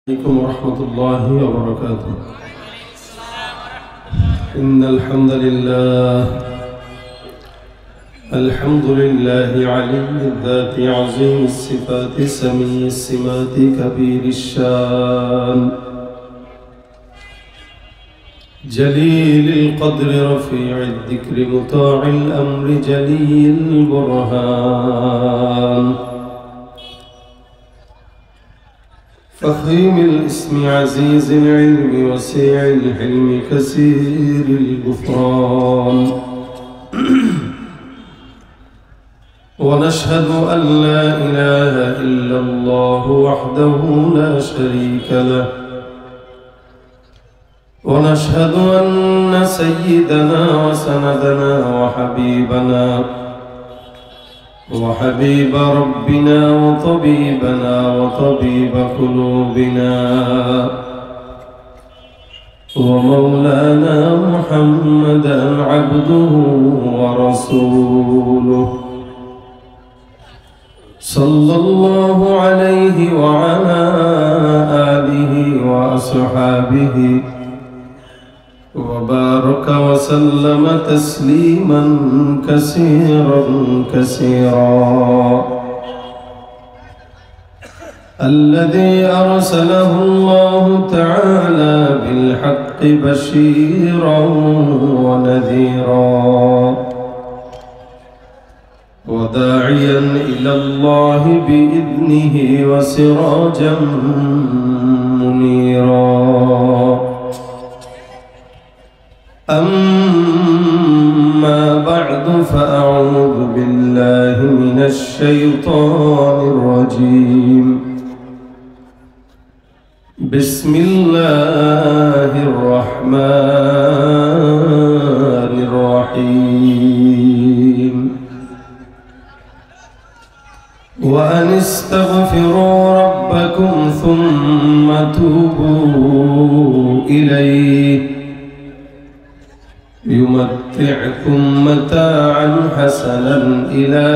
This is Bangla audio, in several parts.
عليكم ورحمة الله وبركاته. إن الحمد لله علي الذات عظيم الصفات سمي السمات كبير الشان جليل القدر رفيع الذكر مطاع الأمر جلي البرهان فخيم الاسم عزيز العلم وسيع الحلم كثير الغفران ونشهد أن لا إله إلا الله وحده لا شريك له ونشهد أن سيدنا وسندنا وحبيب ربنا وطبيبنا وطبيب قلوبنا ومولانا محمدا عبده ورسوله صلى الله عليه وعلى آله وأصحابه وبارك وسلم تسليما كثيرا الذي أرسله الله تعالى بالحق بشيرا ونذيرا وداعيا إلى الله بإذنه وسراجا منيرا أما بعد فأعوذ بالله من الشيطان الرجيم بسم الله الرحمن الرحيم وأن استغفروا ربكم ثم توبوا إليه يمتعكم متاعا حسنا إلى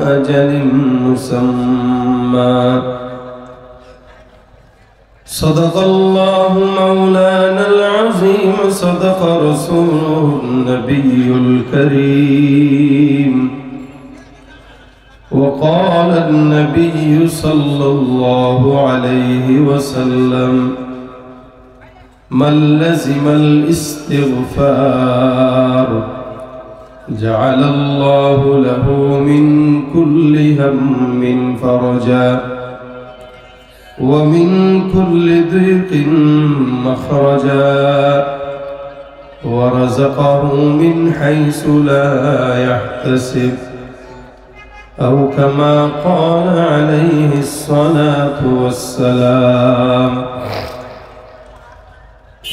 أجل مسمى صدق الله مولانا العظيم صدق رسوله النبي الكريم وقال النبي صلى الله عليه وسلم من لزم الاستغفار جعل الله له من كل هم فرجا ومن كل ضيق مخرجا ورزقه من حيث لا يحتسب أو كما قال عليه الصلاة والسلام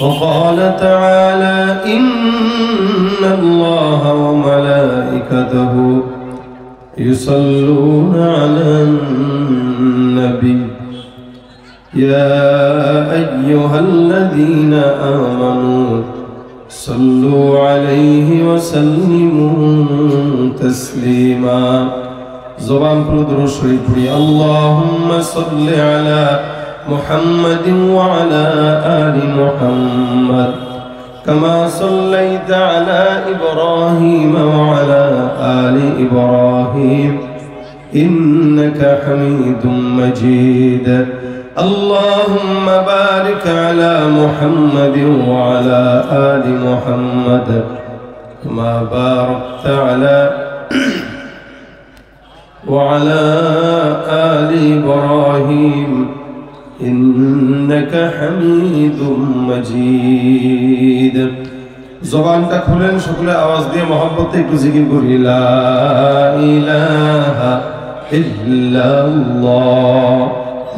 وقال تعالى إن الله وملائكته يصلون على النبي يا أيها الذين آمنوا صلوا عليه وسلموا تسليما زبان پر شريف اللهم صل على محمد وعلى آل محمد كما صليت على إبراهيم وعلى آل إبراهيم إنك حميد مجيد اللهم بارك على محمد وعلى آل محمد كما باركت وعلى آل إبراهيم إنك حميد مجيد زبان تكفلن شكل آواز دي محبت كزيكي قولي لا إله إلا الله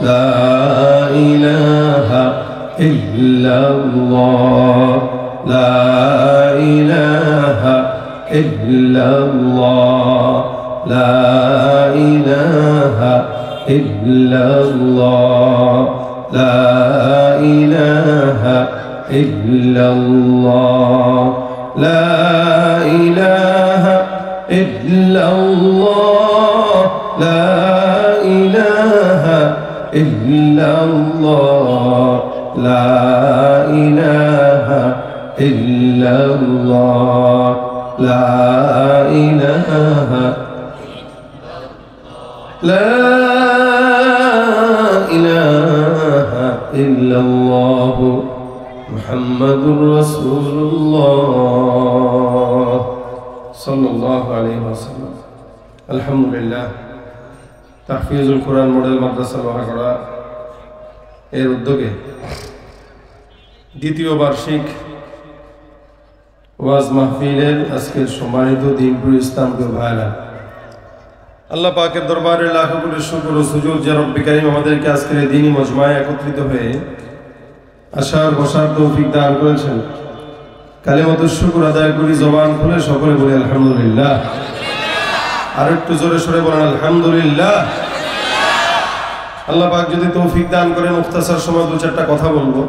لا إله إلا الله لا إله إلا الله لا إله إلا الله لا إله إلا الله لا إله إلا الله لا إله إلا ইল্লাল্লাহ লা ইলাহা ইল্লাল্লাহ লা ইলাহা লা ইলাহা ইল্লাল্লাহ মুহাম্মাদুর রাসূলুল্লাহ সাল্লাল্লাহু আলাইহি ওয়াসাল্লাম। আলহামদুলিল্লাহ, তাহফিজুল কোরআন মডেল মাদ্রাসা লোহাগড়া এর উদ্যোগে দ্বিতীয় বার্ষিক ওয়াজ মাহফিলের আজকের সম্মানিত দিনপুর ইসলামকে ভাইরা, আল্লাহ পাকের দরবারে লাখো কোটি শুকর ও সুজুদ যে রব্বি কারীম আমাদেরকে আজকের এই দিনই মজমায় একত্রিত হয়ে আসার বসার তৌফিক দান করেছেন। কালিমাতুশ শুকর আদায় করি, জবান খুলে সকলে বলি আলহামদুলিল্লাহ। আর একটু জোরে সরে বলেন আলহামদুলিল্লাহ। আল্লাহ পাক যদি তৌফিক দান করে মুখতাসার সময় দু চারটা কথা বলবো,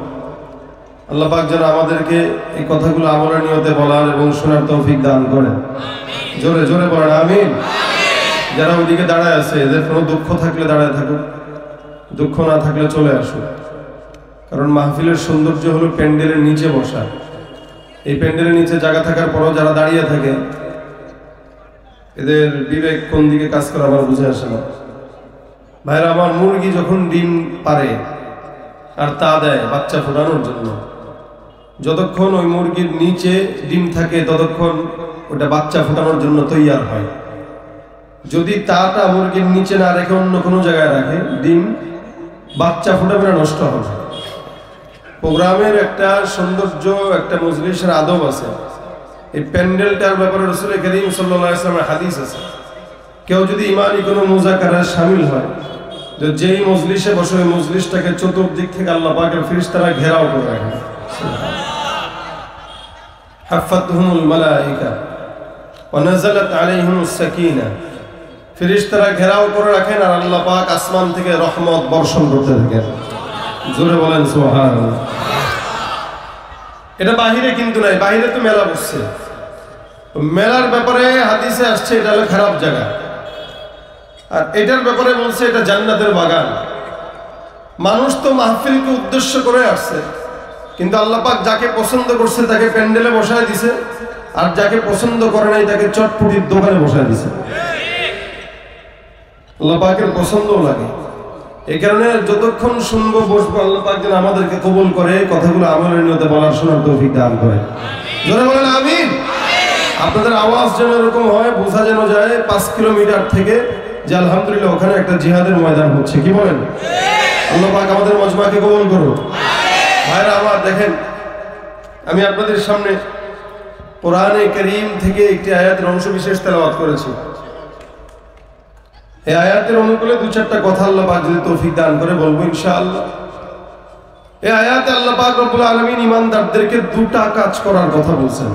আল্লাহ পাক যেন আমাদেরকে এই কথাগুলো আমলের নিয়তে বলার এবং শোনার তৌফিক দান করেন। জোরে জোরে বলেন আমিন। যারা ওইদিকে দাঁড়ায় আছে এদের কোনো দুঃখ থাকলে দাঁড়ায় থাকুক, দুঃখ না থাকলে চলে আসুক। কারণ মাহফিলের সৌন্দর্য হলো প্যান্ডেলের নিচে বসা। এই প্যান্ডেলের নিচে জায়গা থাকার পরও যারা দাঁড়িয়ে থাকে এদের বিবেক কোন দিকে কাজ করে আমার বুঝে আসে না। ভাইরা আমার, মুরগি যখন ডিম পারে আর তা দেয় বাচ্চা ফোটানোর জন্য, যতক্ষণ ওই মুরগির নিচে ডিম থাকে ততক্ষণ ওটা বাচ্চা ফোটানোর জন্য তৈয়ার হয়। যদি তাটা মুরগির নিচে না রেখে অন্য কোনো জায়গায় রাখে, ডিম বাচ্চা ফোটাবে না, নষ্ট হবে। প্রোগ্রামের একটা সৌন্দর্য, একটা মজলিসের আদব আছে। এই প্যান্ডেলটার ব্যাপারে রাসূল কারীম সাল্লাল্লাহু আলাইহি ওয়াসাল্লামের হাদিস আছে, কেউ যদি ইমানি কোনো মুযাকারায় শামিল হয়, যে যেই মজলিসে বসে ওই মজলিসটাকে চতুর্দিক থেকে আল্লাহ পাকের ফেরেশতারা ঘেরাও করে রাখেন। হাফাতহুমুল মালায়েকা ওয়া নাযালাত আলাইহিমুস সাকিনা, ফেরেশতারা ঘেরাও করে রাখেন আর আল্লাহ পাক আসমান থেকে রহমত বর্ষণ করতে থাকেন। জোরে বলেন সুবহানাল্লাহ। এটা বাহিরে কিন্তু নাই, বাহিরে তো মেলা বসছে। মেলার ব্যাপারে হাদিসে আসছে এটা হলো খারাপ জায়গা, আর এটার ব্যাপারে বলছে এটা জান্নাতের বাগান। মানুষ তো মাহফিলকে উদ্দেশ্য করে আসছে, কিন্তু আল্লাহ পাক যাকে পছন্দ করছে তাকে প্যান্ডেলে বসায় দিছে, আর যাকে পছন্দ করে নাই তাকে চটপটির দোকানে বসায় দিছে। আল্লাহ পাকের পছন্দও লাগে, এই কারণে যতক্ষণ শুনবো বসবো, আল্লাহ পাক যেন আমাদেরকে কবুল করে, কথাগুলো আমলের নিয়তে বলার শোনার তৌফিক দান করে। জোরে বলেন আমিন। আপনাদের আওয়াজ যেন এরকম হয়, বোঝা যেন যায় 5 কিলোমিটার থেকে যে আলহামদুলিল্লাহ ওখানে একটা জিহাদের ময়দান হচ্ছে। কি বলেন? আল্লাহ পাক আমাদের মজমাকে কবুল করুন। ভাইরা আমার, দেখেন আমি আপনাদের সামনে কোরআনে কারীম থেকে একটি আয়াতের অংশ বিশেষ তেলাওয়াত করেছি। এই আয়াতের অনুকূলে দু চারটা কথা আল্লাহ পাক যদি তৌফিক দান করে বলবো ইনশাআল্লাহ। এই আয়াতে আল্লাহ পাক রব্বুল আলামিন ঈমানদারদেরকে দুটা কাজ করার কথা বলছেন।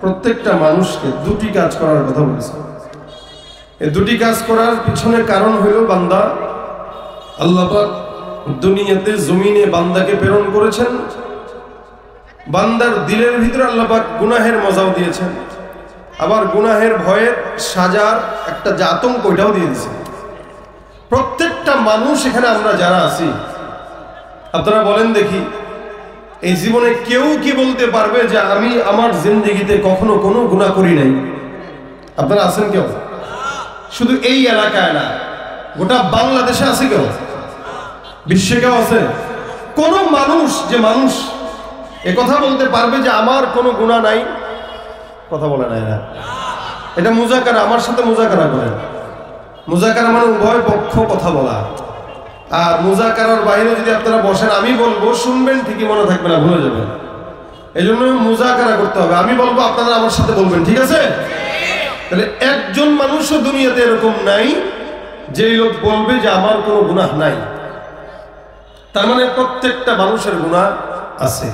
প্রত্যেকটা মানুষকে দুটি কাজ করার কথা বলছেন। এই দুটি কাজ করার পিছনে কারণ হলো, বান্দা আল্লাহ পাক দুনিয়াতে জমিনে বান্দাকে প্রেরণ করেছেন, বান্দার দিলের ভিতরে আল্লাহ পাক গুনাহের মজাও দিয়েছেন, আবার গুনাহের ভয়ের সাজার একটা যে আতঙ্ক ওইটাও দিয়ে দিয়েছেন। প্রত্যেকটা মানুষ এখানে আমরা যারা আছি, আপনারা বলেন দেখি, এই জীবনে কেউ কি বলতে পারবে যে আমি আমার জিন্দেগিতে কখনো কোনো গুনাহ করি নাই? আপনারা আছেন কেউ? শুধু এই এলাকায় না, গোটা বাংলাদেশে আছে কেউ? বিশ্বে কেউ আছে? কোন মানুষ যে মানুষ একথা বলতে পারবে যে আমার কোনো গুনাহ নাই? কথা বলে না এরা। এটা মুযাকারা, আমার সাথে মুযাকারা করেন। মুযাকারা মানে উভয় পক্ষ কথা বলা। আর মুযাকারার বাইরে যদি আপনারা বসেন, আমি বলবো শুনবেন ঠিকই, মনে থাকবে না, ভুলে যাবেন। এই জন্য মুযাকারা করতে হবে। আমি বলবো, আপনারা আমার সাথে বলবেন, ঠিক আছে? তাহলে একজন মানুষও দুনিয়াতে এরকম নাই যে লোক বলবে যে আমার কোনো গুনাহ নাই। তার মানে প্রত্যেকটা মানুষের গুনাহ আছে,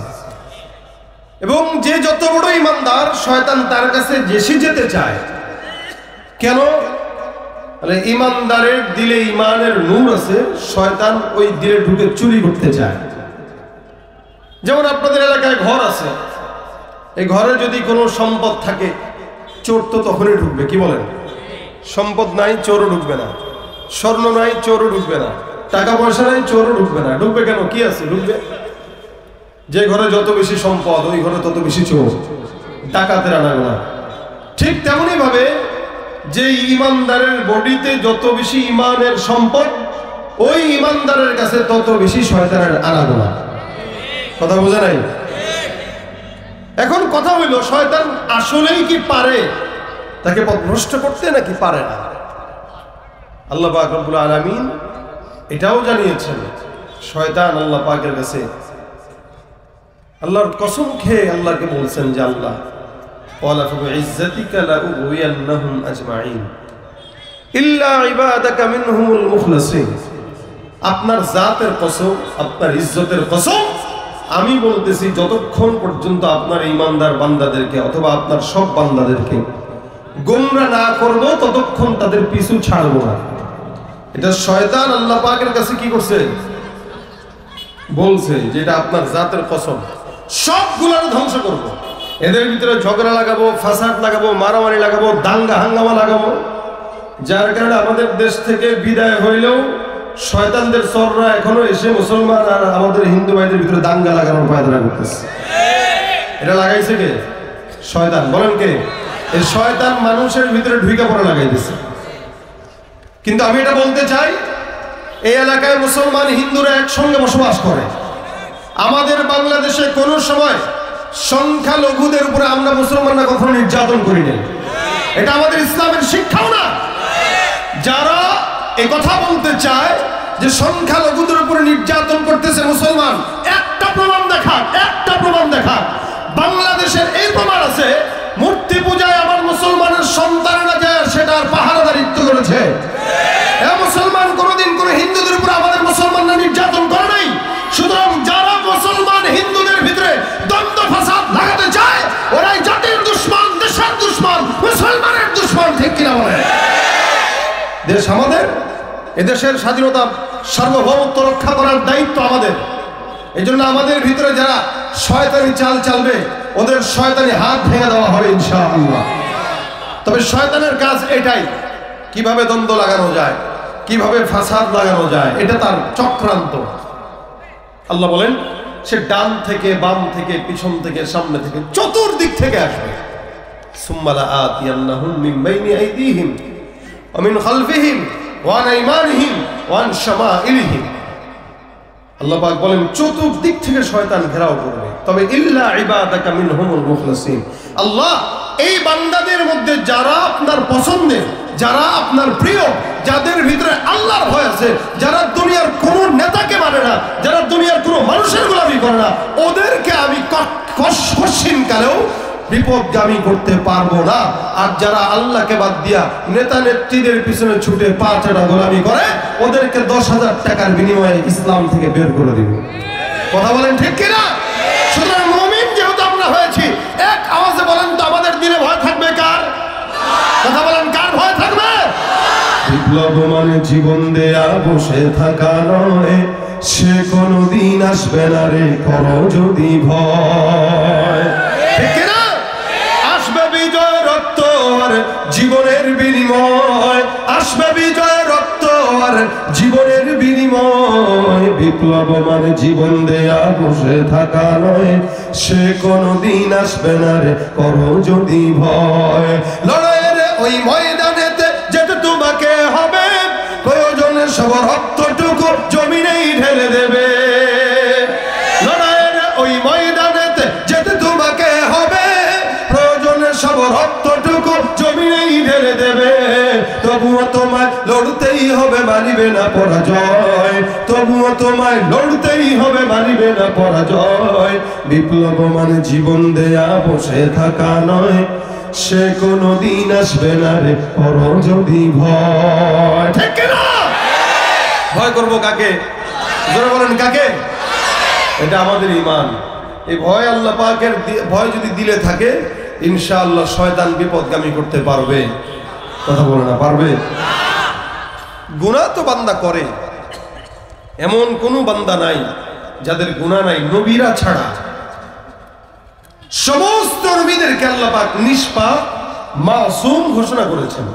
এবং যে যত বড় ঈমানদার, শয়তান তার কাছে বেশি যেতে চায়। কেন? মানে ঈমানদারের দিলে ঈমানের নূর আছে, শয়তান ওই দিলে ঢুকে চুরি করতে চায়। যেমন আপনাদের এলাকায় ঘর আছে, এই ঘরে যদি কোনো সম্পদ থাকে, চোর তো তখনই ঢুকবে। কি বলেন? সম্পদ নাই, চোরও ঢুকবে না। স্বর্ণ নাই, চোরও ঢুকবে না। টাকা পয়সা নাই, চোরও ঢুকবে না। ঢুকবে কেন? কি আছে? ঢুকবে। যে ঘরে যত বেশি সম্পদ, ওই ঘরে তত বেশি চোর, ডাকাতের আনাগোনা। ঠিক তেমনি ভাবে যে ইমানদারের বডিতে যত বেশি ইমানের সম্পদ, ওই ইমানদারের কাছে তত বেশি শয়তানের আনাগোনা। কথা বোঝা নাই? এখন কথা হইল, শয়তান আসলেই কি পারে তাকে পথভ্রষ্ট করতে, নাকি পারে না? আল্লাহ পাক রব্বুল আলামিন এটাও জানিয়েছেন, শয়তান আল্লাহ পাকের কাছে আল্লাহর কসম খেয়ে আল্লাহকে বলছেন যে আল্লাহ ওয়ালা ফাবিইজ্জাতিকা লাউগওয়িয়ান্নাহুম আজমাইন ইল্লা ইবাদাকা মিনহুমুল মুখলাসিন। আপনার জাতের কসম, আপনার ইজ্জতের কসম, আমি বলতেছি যতক্ষণ পর্যন্ত আপনার ইমানদার বান্দাদেরকে অথবা আপনার সব বান্দাদেরকে গোমরা না করব, ততক্ষণ তাদের পিছু ছাড়বো না। এটা শয়তান আল্লাহ পাকের কাছে কি করছে? বলছে যে এটা আপনার জাতের কসম, সবগুলোর ধ্বংস করব। এদের ভিতরে ঝগড়া লাগাবো, ফাসাদ লাগাবো, মারামারি লাগাবো, দাঙ্গা হাঙ্গামা লাগাবো, যার কারণে আমাদের দেশ থেকে বিদায় হইলেও শয়তানদের চররা এখনো এসে মুসলমান আর আমাদের হিন্দু ভাইদের ভিতরে দাঙ্গা লাগানোর পায়তারা করতেছে। এটা লাগাইছে কে? শয়তান। বলেন কে? এই শয়তান মানুষের ভিতরে ঢুকে পড়া লাগাইতেছে। কিন্তু আমি এটা বলতে চাই, এই এলাকায় মুসলমান হিন্দুরা একসঙ্গে বসবাস করে। আমাদের বাংলাদেশে কোনো সময় সংখ্যালঘুদের উপরে আমরা মুসলমানরা কখনো নির্যাতন করি না। এটা আমাদের ইসলামের শিক্ষাও না। যারা এই কথা বলতে চায় যে সংখ্যালঘুদের উপরে নির্যাতন করতেছে মুসলমান, একটা প্রমাণ দেখা, একটা প্রমাণ দেখা। বাংলাদেশের এই প্রমাণ আছে, মূর্তি পূজায় আমার মুসলমানের সন্তানেরা যায় সেটার পাহারাদারিত্ব করেছে। মুসলমান কোনোদিন কোন হিন্দুদের উপর আমাদের মুসলমানরা নির্যাতন করে নাই। সুতরাং যারা মুসলমান হিন্দুদের ভিতরে দ্বন্দ্ব ফাসাদ লাগাতে চায়, ওরাই জাতির দুশমন, দেশের দুশমন, মুসলমানের দুশমন। ঠিক কিনা বলে? দেশ আমাদের, এদেশের স্বাধীনতা সার্বভৌমত্ব রক্ষা করার দায়িত্ব আমাদের। এই জন্য আমাদের ভিতরে যারা শয়তানি চাল চালবে, ওদের শয়তানি হাত ভেঙে দেওয়া হবে ইনশাআল্লাহ। তবে শয়তানের কাজ এটাই, কিভাবে দ্বন্দ্ব লাগানো যায়, কিভাবে ফাসাদ লাগানো যায়, এটা তার চক্রান্ত। আল্লাহ বলেন সে ডান থেকে, বাম থেকে, পিছন থেকে, সামনে থেকে, চতুর্দিক থেকে আসবে। সুম্মা লাআতিয়ান্নাহুম মিন বাইনি আইদিহিম ওয়া মিন খালফিহিম ওয়া আন আইমানিহিম ওয়া আন শামাইলিহিম। আল্লাহ পাক বলেন চতুর্দিক থেকে শয়তান ঘেরাও করবে, তবে ইল্লা ইবাদাকা মিনহুমুল মুখলাসিন। আল্লাহ এই বান্দাদের মধ্যে যারা আপনার পছন্দের, যারা আপনার প্রিয়, যাদের ভিতরে আল্লাহর ভয় আছে, যারা দুনিয়ার কোন নেতাকে মানে না, যারা দুনিয়ার কোন মানুষের গোলামি করে না, ওদেরকে আমি কশিন কালেও বিপদগামী করতে পারবো না। আর যারা আল্লাহকে বাদ দিয়া নেতা নেত্রীদের পিছনে ছুটে পাঁচটা গোলামি করে, ওদেরকে 10,000 টাকার বিনিময়ে ইসলাম থেকে বের করে দিব। কথা বলেন ঠিক কিনা? সুতরাং মুমিন যেহেতু আমরা হয়েছি, এক আওয়াজে বলেন তো আমাদের দিনে ভয় থাকবে কার? কথা বলেন, কার ভয় থাকবে? বিপ্লব মানে জীবন দেয়া বসে থাকা নয়, সে কোনদিন আসবে না রে, করো যদি ভয়। ঠিক কিনা? আসবে বিজয় রক্ত আর জীবনের বিনিময়, আসবে বিজয় রক্ত আর জীবনের বিনিময়। বিপ্লব মানে জীবন দেয়া বসে থাকা নয়, সে কোনদিন আসবে না রে, করো যদি ভয়। লড়াইয়ের ওই ময়দানেতে যেতে তোমাকে হবে, প্রয়োজনে সব রক্তটুকু জমিনেই ঢেলে দেবে। লড়াইয়ের ওই ময়দানেতে যেতে তোমাকে হবে, প্রয়োজনে সব রক্তটুকু জমিনেই ঢেলে দেবে। তবুও তোমায় লড়তেই হবে, মানিবে না পরাজয়। তবুও তোমায় লড়তেই হবে, মানিবে না পরাজয়। বিপ্লব মানে জীবন দেয়া বসে থাকা নয়, সে কোনদিন আসবে না রে, করো যদি ভয়। ঠিক না? ভয় করবো কাকে? জোরে বলেন কাকে? এটা আমাদের ঈমান। এই ভয় আল্লাহ পাকের ভয় যদি দিলে থাকে, ইনশাআল্লাহ শয়তান বিপদগামী করতে পারবে। কথা বলে না পারবে? গুনাহ তো বান্দা করে, এমন কোন বান্দা নাই যাদের গুনাহ নাই, নবীরা ছাড়া। সমস্ত নবীদেরকে আল্লাহ পাক নিষ্পাপ, মাসুম ঘোষণা করেছেন।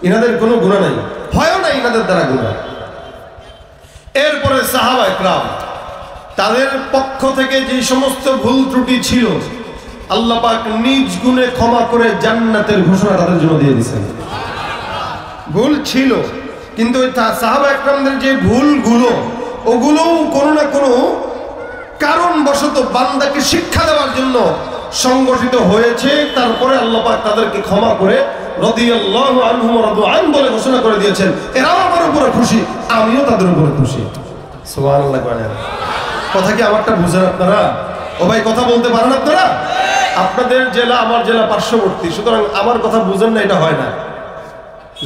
ইনাদের কোনো গুনাহ নাই, ভয়ও নাই ইনাদের দ্বারা গুনাহ। এরপরে সাহাবা ইকরাম তাদের পক্ষ থেকে যে সমস্ত ভুল ত্রুটি ছিল আল্লাহ পাক নিজ গুণে ক্ষমা করে জান্নাতের ঘোষণা তাদের জন্য দিয়ে দিয়েছেন। ভুল ছিল, কিন্তু সাহাবা ইকরামদের যে ভুলগুলো ওগুলো কোনো না কোনো কারণবশত বান্দাকে শিক্ষা দেওয়ার জন্য সংগঠিত হয়েছে। তারপরে আল্লাহ পাক তাদেরকে ক্ষমা করে রাদিয়াল্লাহু আনহুম ওয়া রাদু আন বলে ঘোষণা করে দিয়েছেন। এরাও আমার উপরে খুশি, আমিও তাদের উপরে খুশি। সুবহানাল্লাহ। কথা কি আমারটা বুঝেন আপনারা? ও ভাই কথা বলতে পারেন আপনারা? আপনাদের জেলা আমার জেলা পার্শ্ববর্তী, সুতরাং আমার কথা বুঝেন না এটা হয় না।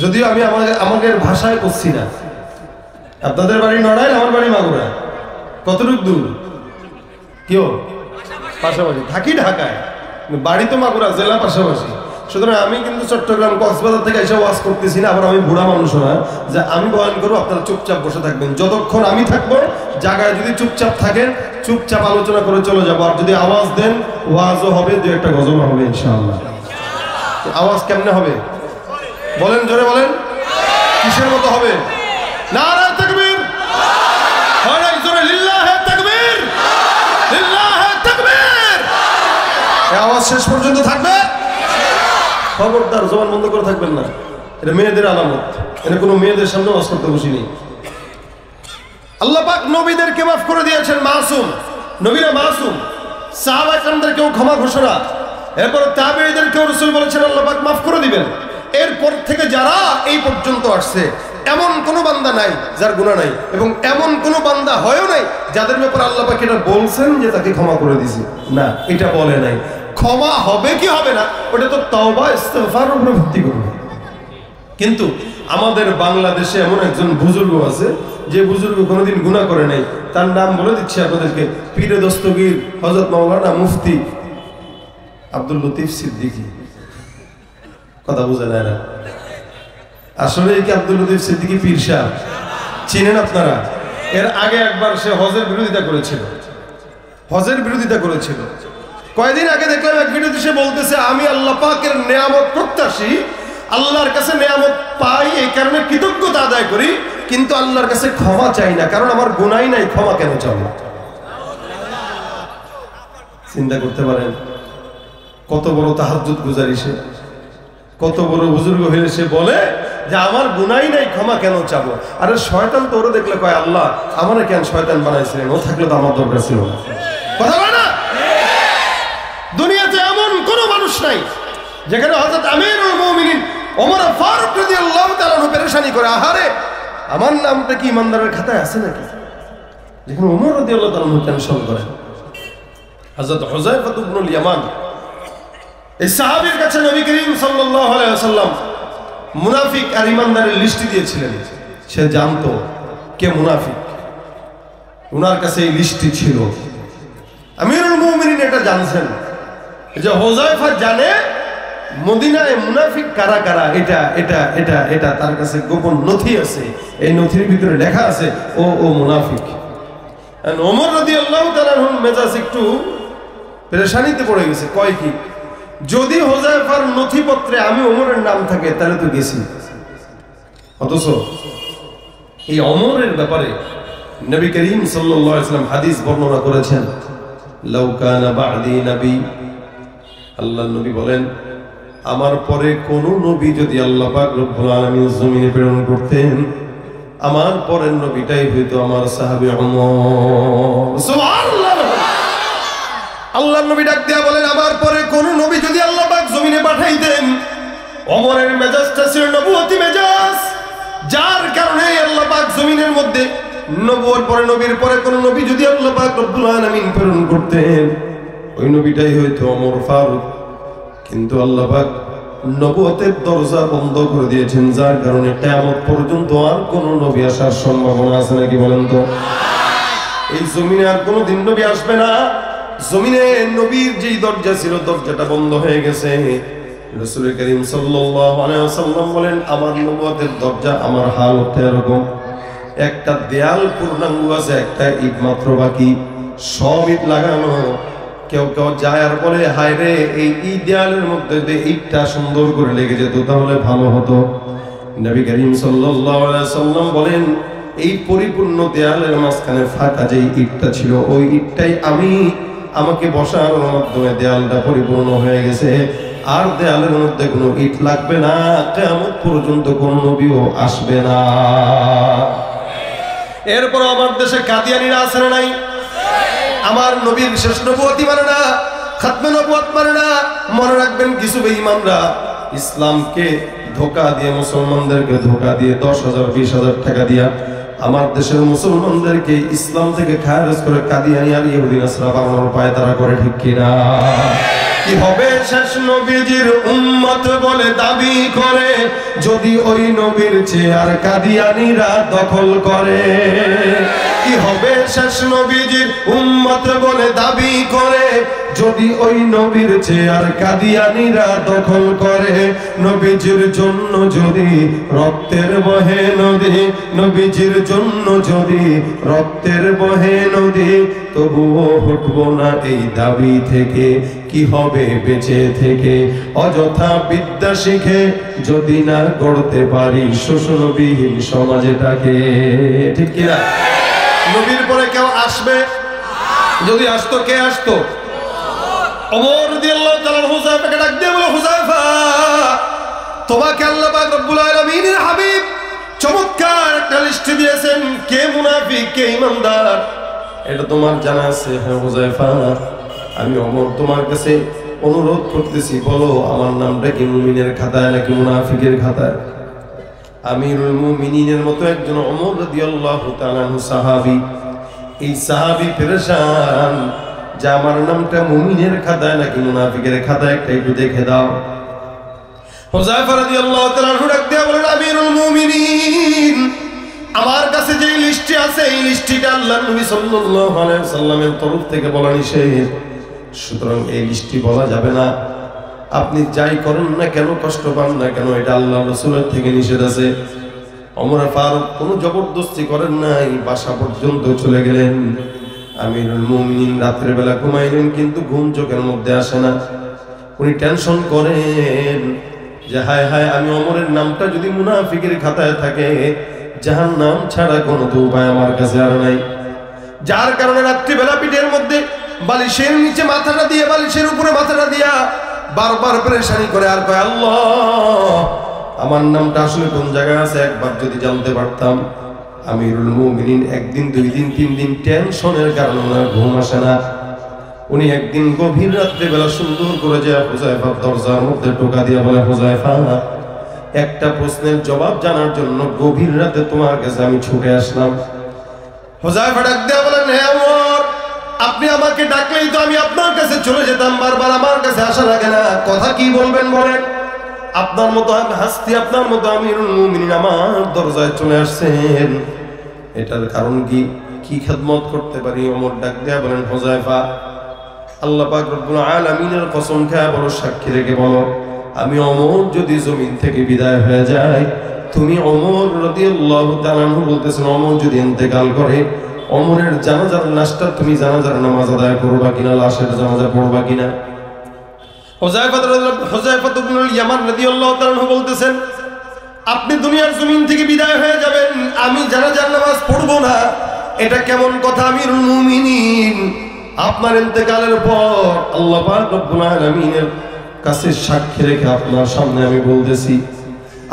যদিও আমি আমাদের ভাষায় করছি না। আপনাদের বাড়ি নড়াইল, আমার বাড়ি মাগুরা, কতটুক দূর? কেউ পাশাপাশি, থাকি ঢাকায়, বাড়ি তো মাগুরা, জেলা পাশাপাশি। সুতরাং আমি কিন্তু চট্টগ্রাম কক্সবাজার থেকে এসে ওয়াজ করতেছি না। আবার আমি বুড়া মানুষ না যে আমি বয়ান করবো আপনারা চুপচাপ বসে থাকবেন। যতক্ষণ আমি থাকবো জায়গায় যদি চুপচাপ থাকেন চুপচাপ আলোচনা করে চলে যাবো। আর যদি আওয়াজ দেন ওয়াজও হবে, দু একটা গজল হবে ইনশাআল্লাহ। আওয়াজ কেমনে হবে বলেন, জোরে বলেন। কিসের মতো হবে? নারে তাকবীর, হয় নাই জোরে লিল্লাহে তাকবীর, লিল্লাহে তাকবীর। এই আওয়াজ শেষ পর্যন্ত থাকবে। খবরদার জবান বন্ধ করে থাকবেন না, এটা মেয়েদের আলামত। এটা কোনো মেয়েদের সামনে ওয়াজ করতে বসিনি। আল্লাহ পাক নবীদেরকে মাফ করে দিয়েছেন, মাসুম নবীরা মাসুম। সাহাবা ইকরামদেরকেও ক্ষমা ঘোষণা। এরপর তাবেঈদেরকেও রাসূল বলেছেন আল্লাহ পাক মাফ করে দিবেন। এরপর থেকে যারা এই পর্যন্ত আসছে এমন কোনো বান্দা নাই যার গুনাহ নাই, এবং এমন কোনো বান্দা হয়ও নাই যাদের ব্যাপারে আল্লাহ পাক এটা বলছেন যে তাকে ক্ষমা করে দিয়েছি। না, এটা বলে নাই। ক্ষমা হবে কি হবে না ওটা তো তওবা ইস্তিগফারের উপরে ভিত্তি করবে। কিন্তু আমাদের বাংলাদেশে এমন একজন বুজুর্গ আছে যে বুজুর্গ কোনোদিন গুনাহ করে নাই। তার নাম বলে দিচ্ছি আপনাদেরকে, পীরে দস্তগীর হযরত মাওলানা মুফতি আব্দুল লতিফ সিদ্দিকী। কথা বুঝে না এরা? আসলে কি আব্দুল লতিফ সিদ্দিকী পীর সাহেব চিনেন আপনারা? এর আগে একবার সে হজের বিরোধিতা করেছিল, হজের বিরোধিতা করেছিল। কয়েকদিন আগে দেখলাম এক ভিডিওতে সে বলতেছে আমি আল্লাহ পাকের নেয়ামত প্রত্যাশী, আল্লাহর কাছে নেয়ামত পাই এই কারণে কৃতজ্ঞতা আদায় করি, কিন্তু আল্লাহর কাছে ক্ষমা চাই না, কারণ আমার গুনাহই নাই, ক্ষমা কেন চাও? চিন্তা করতে পারেন কত বড় তাহাজ্জুদ গুজারি সে, কত বড় বুজুর্গ হয়ে সে বলে যে আমার গুনাহই নাই, ক্ষমা কেন চাবো? আরে শয়তান তো ওরে দেখলে কয় আল্লাহ আমারে কেন শয়তান বানাইছিলেন, ও থাকলে তো আমার দরকার ছিল না। কথা বলে না? দুনিয়াতে এমন কোন মানুষ নাই যেখানে হযরত আমিরুল মুমিনিন ওমর ফারুক রাদিয়াল্লাহু তাআলা পেরেশানি করে, আহারে আমার নামটা কি ইমানদারের খাতায় আছে নাকি? যেখানে ওমর রাদিয়াল্লাহু তাআলা টেনশন করেন। হযরত হুযায়ফা ইবনুল ইয়ামান এই সাহাবীর কাছে নবী করিম সাল্লাল্লাহু আলাইহি ওয়াসাল্লাম মুনাফিক আর ইমানদারের লিস্ট দিয়েছিলেন। সে জানতো কে মুনাফিক, ওনার কাছে এই লিস্টটি ছিল। আমিরুল মুমিনিন এটা জানছেন যে হুযায়ফা জানে মদিনায় মুনাফিক কারা কারা, এটা এটা এটা এটা তার কাছে গোপন নথি আছে, এই নথির ভিতরে লেখা আছে ও মুনাফিক। আর ওমর রাদিয়াল্লাহু তাআলা মেজাজ একটু পেরেশানিতে পড়ে গেছে। কয় কি, যদি হুযায়ফার নথিপত্রে আমি ওমরের নাম থাকে তাহলে তো গেছি। অথচ এই ওমরের ব্যাপারে নবী করিম সাল্লাল্লাহু আলাইহি ওয়াসাল্লাম হাদিস বর্ণনা করেছেন, লাউ কানা বা'দি নবী, আল্লাহর নবী বলেন আমার পরে কোন নবী যদি আল্লাহ পাক রব্বুল আলামিন জমিনে প্রেরণ করতেন, আমার পরের নবীটাই হয়তো আমার সাহাবী ওমর। সুবহানাল্লাহ। আল্লাহর নবী ডাক দিয়া বলেন আমার পরে কোন নবী যদি আল্লাহ পাক জমিনে পাঠাইতেন, ওমরের মেজাজটা ছিল নবুয়তি মেজাজ, যার কারণে আল্লাহ পাক জমিনের মধ্যে নবুয়র পরে নবীর পরে কোন নবী যদি আল্লাহ পাক রব্বুল আলামিন প্রেরণ করতেন, ওই নবীটাই হয়তো ওমর ফারুক। কিন্তু আল্লাহ পাক নবুয়তের দরজা বন্ধ করে দিয়েছেন, যার কারণে কিয়ামত পর্যন্ত আর কোন নবী আসার সম্ভাবনা আছে নাকি বলেন তো? এই জমিনে আর কোন দিন নবী আসবে না। জমিনে নবীর যেই দরজা ছিল দরজাটা বন্ধ হয়ে গেছে। রাসূল করিম সাল্লাল্লাহু আলাইহি ওয়াসাল্লাম বলেন আমার নবুয়তের দরজা আমার হালত এরকম, একটা দেয়াল পূর্ণাঙ্গ আছে, একটা ইট মাত্র বাকি, সব ইট লাগানো। কেউ কেউ যায় আর বলে হায় রে এই দেয়ালের মধ্যে ইটটা সুন্দর করে লেগে যেত তাহলে ভালো হতো। নবী করিম সাল্লাল্লাহু আলাইহি ওয়াসাল্লাম বলেন এই পরিপূর্ণ দেয়ালের মাঝখানে ফাঁকা যেই ইটটা ছিল, ওই ইটটাই আমাকে বসার মাধ্যমে দেয়ালটা পরিপূর্ণ হয়ে গেছে। আর দেয়ালের মধ্যে কোনো ইট লাগবে না, কিয়ামত পর্যন্ত কোন নবীও আসবে না। এরপর আমার দেশে কাদিয়ানীরা আছে না নাই? আমার নবীর শেষ নবুয়তি মানে না, খাতমে নবুয়ত মানে না। মনে রাখবেন, কিছু বেঈমানরা ইসলামকে ধোঁকা দিয়ে, মুসলমানদেরকে ধোঁকা দিয়ে 10,000 20,000 টাকা দিয়া আমার দেশের মুসলমানদেরকে ইসলাম থেকে খারিজ করে কাদিয়ানী আর ইহুদি নাসরা বানানোর পায় তারা করে, ঠিক কিনা? কি হবে শেষ নবীজির উম্মত বলে দাবি করে, যদি ওই নবীর চেয়ার কাদিয়ানীরা দখল করে? কি হবে শেষ নবীজির উম্মত বলে দাবি করে, যদি ওই নবীর চেয়ার কাদিয়ানীরা দখল করে? নবীজির জন্য যদি রক্তের বহে নদী, নবীজির জন্য যদি রক্তের বহে নদী, তবুও হটবো না এই দাবি থেকে। কি হবে বেঁচে থেকে অযথা বিদ্যা শিখে, যদি না গড়তে পারি শোষণবিহীন সমাজটাকে, ঠিক কিনা? নবীর পরে কেউ আসবে? যদি আসতো, কে আসতো? ওমর রাদিয়াল্লাহু তাআলা হুযায়ফাকে ডাক দিয়ে বলে, হুযায়ফা, তোমাকে আল্লাহ পাক রব্বুল আলামিনের হাবিব চমৎকার একটা লিস্ট দিয়েছেন, কে মুনাফিক কে ঈমানদার, এটা তোমার জানা আছে? হ্যাঁ হুযায়ফা, আমি ওমর তোমার কাছে অনুরোধ করতেছি, বলো আমার নামটা কি মুমিনের খাতায় নাকি মুনাফিকের খাতায়? আমিরুল মুমিনিনের মতো একজন ওমর রাদিয়াল্লাহু তাআলা সাহাবী, এই সাহাবী পেরেশান যে আমার নামটা মুমিনের খাতায় নাকি মুনাফিকের খাতায়, একটা একটু দেখে দাও। হুযায়ফা রাদিয়াল্লাহু তাআলা ডাক দিয়ে বলেন, আমিরুল মুমিনিন, আমার কাছে যে লিস্টটি আছে এই লিস্টটিটা আল্লাহর নবী সাল্লাল্লাহু আলাইহি ওয়াসাল্লামের তরফ থেকে বলা নিষেধ, সুতরাং এই লিস্টটি বলা যাবে না। আপনি যাই করেন না কেন, কষ্ট পান না কেন, এটা আল্লাহর রাসূলের থেকে নিষেধ আছে। ওমর ফারুক কোনো জবরদস্তি করেন নাই, বাসা পর্যন্ত চলে গেলেন। আমিরুল মুমিনিন রাতের বেলা ঘুমাইলেন, কিন্তু ঘুম চোখের মধ্যে আসে না। উনি টেনশন করেন যে হায় হায়, আমি ওমরের নামটা যদি মুনাফিকের খাতায় থাকে, জাহান্নাম ছাড়া কোনো তো উপায় আমার কাছে আর নাই। যার কারণে রাত্রিবেলা পিঠের মধ্যে বালিশের নিচে মাথাটা দিয়ে, বালিশের উপরে মাথাটা দিয়া বারবার পরেশানি করে আর কয়, আল্লাহ, আমার নামটা আসলে কোন জায়গায় আছে, একবার যদি জানতে পারতাম। আমিরুল মুমিনিন একদিন, 2 দিন, 3 দিন টেনশনের কারণে ওনার ঘুম আসে না। উনি একদিন গভীর রাত্রিবেলা সুন্দর করে যে হুযায়ফার দরজার মধ্যে টোকা দিয়ে বলে, হুযায়ফা, একটা প্রশ্নের জবাব জানার জন্য গভীর রাতে তোমার কাছে আমি ছুটে আসলাম। হুযায়ফা ডাক দিয়ে বলেন, হে ওমর, আপনি আমাকে ডাকলেই তো আমি আপনার কাছে চলে যেতাম, বারবার আমার কাছে আসা লাগে না, কথা কি বলবেন বলেন? আপনার মতো হাসতি, আপনার মতো আমিরুল মুমিনিন আমার দরজায় চলে আসছেন, এটার কারণ কি? কি খেদমত করতে পারি? ওমর ডাক দিয়া বলেন, হুযায়ফা, আল্লাহ পাক রব্বুল আলামিনের কসম খেয়ে বলো, সাক্ষী রেখে বলো, আমি ওমর যদি জমিন থেকে বিদায় হয়ে যায়, তুমি ওমর রাদিয়াল্লাহু তাআলা আনহু বলতেছেন, ওমর যদি ইন্তেকাল করে, ওমরের জানাজার লাশটা তুমি জানাজার নামাজ আদায় করবা কিনা, লাশের জানাজা পড়বা কিনা? হুযায়ফা ইবনুল ইয়ামান রাদিয়াল্লাহু তাআলা আনহু বলতেছেন, আপনি দুনিয়ার জমিন থেকে বিদায় হয়ে যাবেন, আমি জানাজার নামাজ পড়বো না, এটা কেমন কথা আমিরুল মুমিনিন? আপনার ইন্তেকালের পর আল্লাহ পাক রব্বুল আলামিনের কাছে সাক্ষী রেখে আপনার সামনে আমি বলতেছি,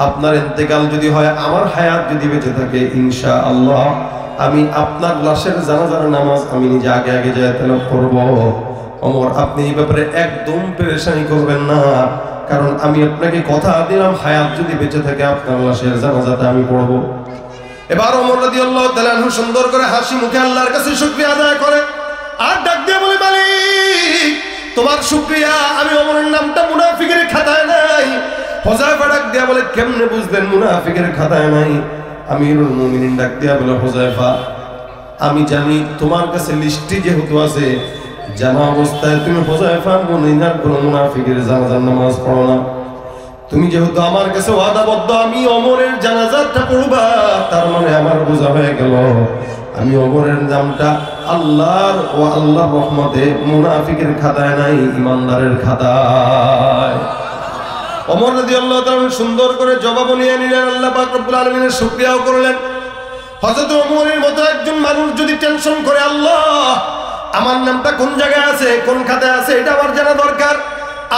আপনার ইন্তেকাল যদি হয়, আমার হায়াত যদি বেঁচে থাকে, ইনশাআল্লাহ আমি আপনার লাশের জানাজার নামাজ আমি নিজে আগে আগে যায় তেলাওয়াত করব। ওমর, আপনি এই ব্যাপারে একদম পেরেশানি করবেন না, কারণ আমি আপনাকে কথা দিলাম, হায়াত যদি বেঁচে থাকে আপনার লাশের জানাজাটা আমি পড়ব। এবার ওমর রাদিয়াল্লাহু তাআলা আনহু সুন্দর করে হাসি মুখে আল্লাহর কাছে শুকরিয়া আদায় করে আর ডাক দিয়ে বলে, মালিক, তোমার শুকরিয়া, আমি ওমরের নামটা মুনাফিকের খাতায় নাই। হুযায়ফা ডাক দিয়া বলে, কেমনে বুঝলেন মুনাফিকের খাতায় নাই? আমিরুল মুমিনিন ডাক দিয়া বলে, হুযায়ফা, আমি জানি তোমার কাছে লিস্টটি যেহেতু আছে, জানা অবস্থায় তুমি হুযায়ফা মুমিনার কোন মুনাফিকের জানাজার নামাজ পড়ো না। তুমি যেহেতু আমার কাছে ওয়াদাবদ্ধ আমি ওমরের জানাজাটা পড়বা, তার মানে আমার বোঝা হয়ে গেল আমি ওমরের নামটা আল্লাহর ও আল্লাহর রহমতে মুনাফিকের খাতায় নাই, ইমানদারের খাতায়। ওমর রাদিয়াল্লাহু তাআলা সুন্দর করে জবাব নিয়ে নিলেন, আল্লাহ পাক রব্বুল আলামিনের শুকরিয়াও করলেন। হযরত ওমরের মতো একজন মানুষ যদি টেনশন করে, আল্লাহ আমার নামটা কোন জায়গায় আছে, কোন খাতে আছে, এটা আমার জানা দরকার।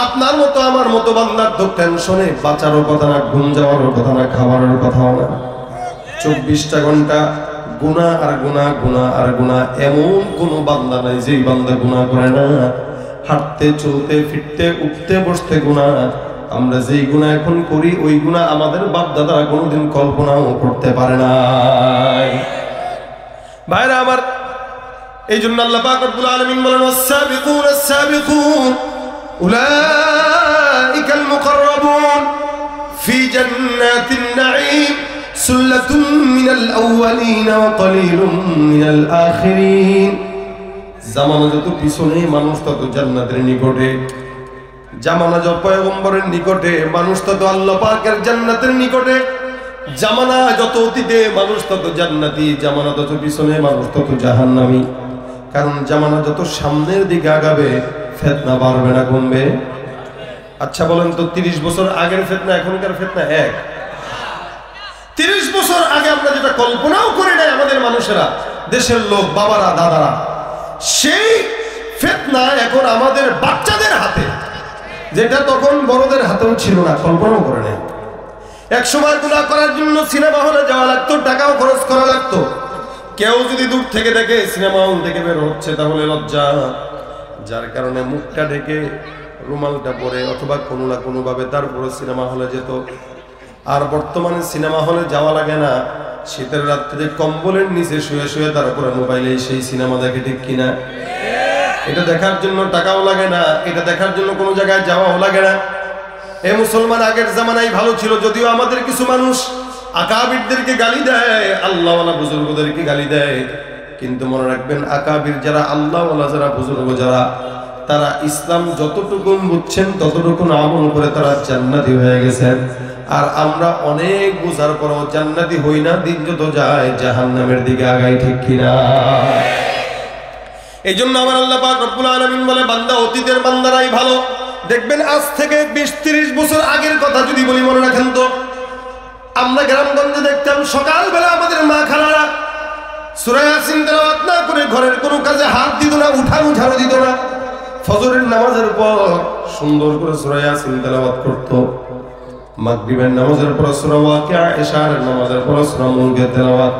আপনার মতো আমার মতো বান্দার তো টেনশনে বাঁচারও কথা না, ঘুম যাওয়ারও কথা না, খাবারের কথাও না। 24টা ঘন্টা গুনাহ আর গুনাহ, গুনাহ আর গুনাহ। এমন কোন বান্দা নাই যেই বান্দা গুনাহ করে না। হাঁটতে চলতে ফিরতে উঠতে বসতে গুনাহ। আমরা যেই গুনাহ এখন করি ওই গুনাহ আমাদের বাপ দাদারা কোনোদিন কল্পনাও করতে পারে নাই। ভাইরা আমার, এই জন্য আল্লাহ পাক রব্বুল আলামিন বলেন, ওয়াস-সাবিকুন আস-সাবিকুন উলাইকাল মুকাররাবুন ফি জান্নাতিন নাঈম সুল্লাতুম মিনাল আউয়ালিন ওয়া কলিলুম মিনাল আখিরিন। জামানা যত পিছনে মানুষ তত জান্নাতের নিকটে, জামানা যত পয়গম্বরের নিকটে মানুষ তত আল্লাহ পাকের জান্নাতের নিকটে, জামানা যত অতীতে মানুষ তত জান্নাতি, জামানা যত পিছনে মানুষ তত জাহান্নামী। কারণ জামানা যত সামনের দিকে আগাবে ফিতনা বাড়বে না কমবে? আচ্ছা বলেন তো, 30 বছর আগের ফিতনা এখনকার ফিতনা এক? 30 বছর আগে আমরা যেটা কল্পনাও করি নাই আমাদের মানুষেরা, দেশের লোক, বাবারা, দাদারা, সেই ফিতনা এখন আমাদের বাচ্চাদের হাতে, যেটা তখন বড়দের হাতেও ছিল না, কল্পনাও করে নাই। এক সময় গুনাহ করার জন্য সিনেমা হলে যাওয়া লাগতো, টাকাও খরচ করা লাগতো। কেউ যদি দূর থেকে দেখে সিনেমা হল থেকে বের হচ্ছে তাহলে লজ্জা, যার কারণে মুখটা ঢেকে রুমালটা পরে অথবা কোনো না কোনো ভাবে তারপরে সিনেমা হলে যেত। আর বর্তমানে সিনেমা হলে যাওয়া লাগে না, শীতের রাত্রে কম্বলের নিচে শুয়ে শুয়ে তারপরে মোবাইলে সেই সিনেমা দেখে, ঠিক কিনা? এটা দেখার জন্য টাকাও লাগে না, এটা দেখার জন্য কোনো জায়গায় যাওয়াও লাগে না। এ মুসলমান, আগের জামানায় ভালো ছিল, যদিও আমাদের কিছু মানুষ আকাবিরদেরকে গালি দেয়, আল্লাহওয়ালা বুজুর্গদেরকে গালি দেয়, কিন্তু মনে রাখবেন আকাবির যারা, আল্লাহওয়ালা যারা, বুজুর্গ যারা, তারা ইসলাম যতটুকু বুঝছেন ততটুকু আমল করে তারা জান্নাতি হয়ে গেছেন। আর আমরা অনেক বুঝার পরও জান্নাতি হই না, দিন যত যায় জাহান্নামের দিকে আগাই, ঠিক কিনা? এই জন্য আমার আল্লাহ পাক রব্বুল আলামিন বলে, বান্দা অতীতের বান্দারাই ভালো। দেখবেন আজ থেকে 20-30 বছর আগের কথা যদি বলি, মনে রাখেন তো, আমরা গ্রামগঞ্জে দেখতাম সকালবেলা আমাদের মা খালারা সূরা ইয়াসিন তেলাওয়াত না করে ঘরের কোনো কাজে হাত দিত না, উঠানো ঝাড়ু দিত না। ফজরের নামাজের পর সুন্দর করে সূরা ইয়াসিন তেলাওয়াত করত, মাগরিবের নামাজের পর সূরা ওয়াকিয়া, ইশারের নামাজের পর সূরা মুলকের তেলাওয়াত।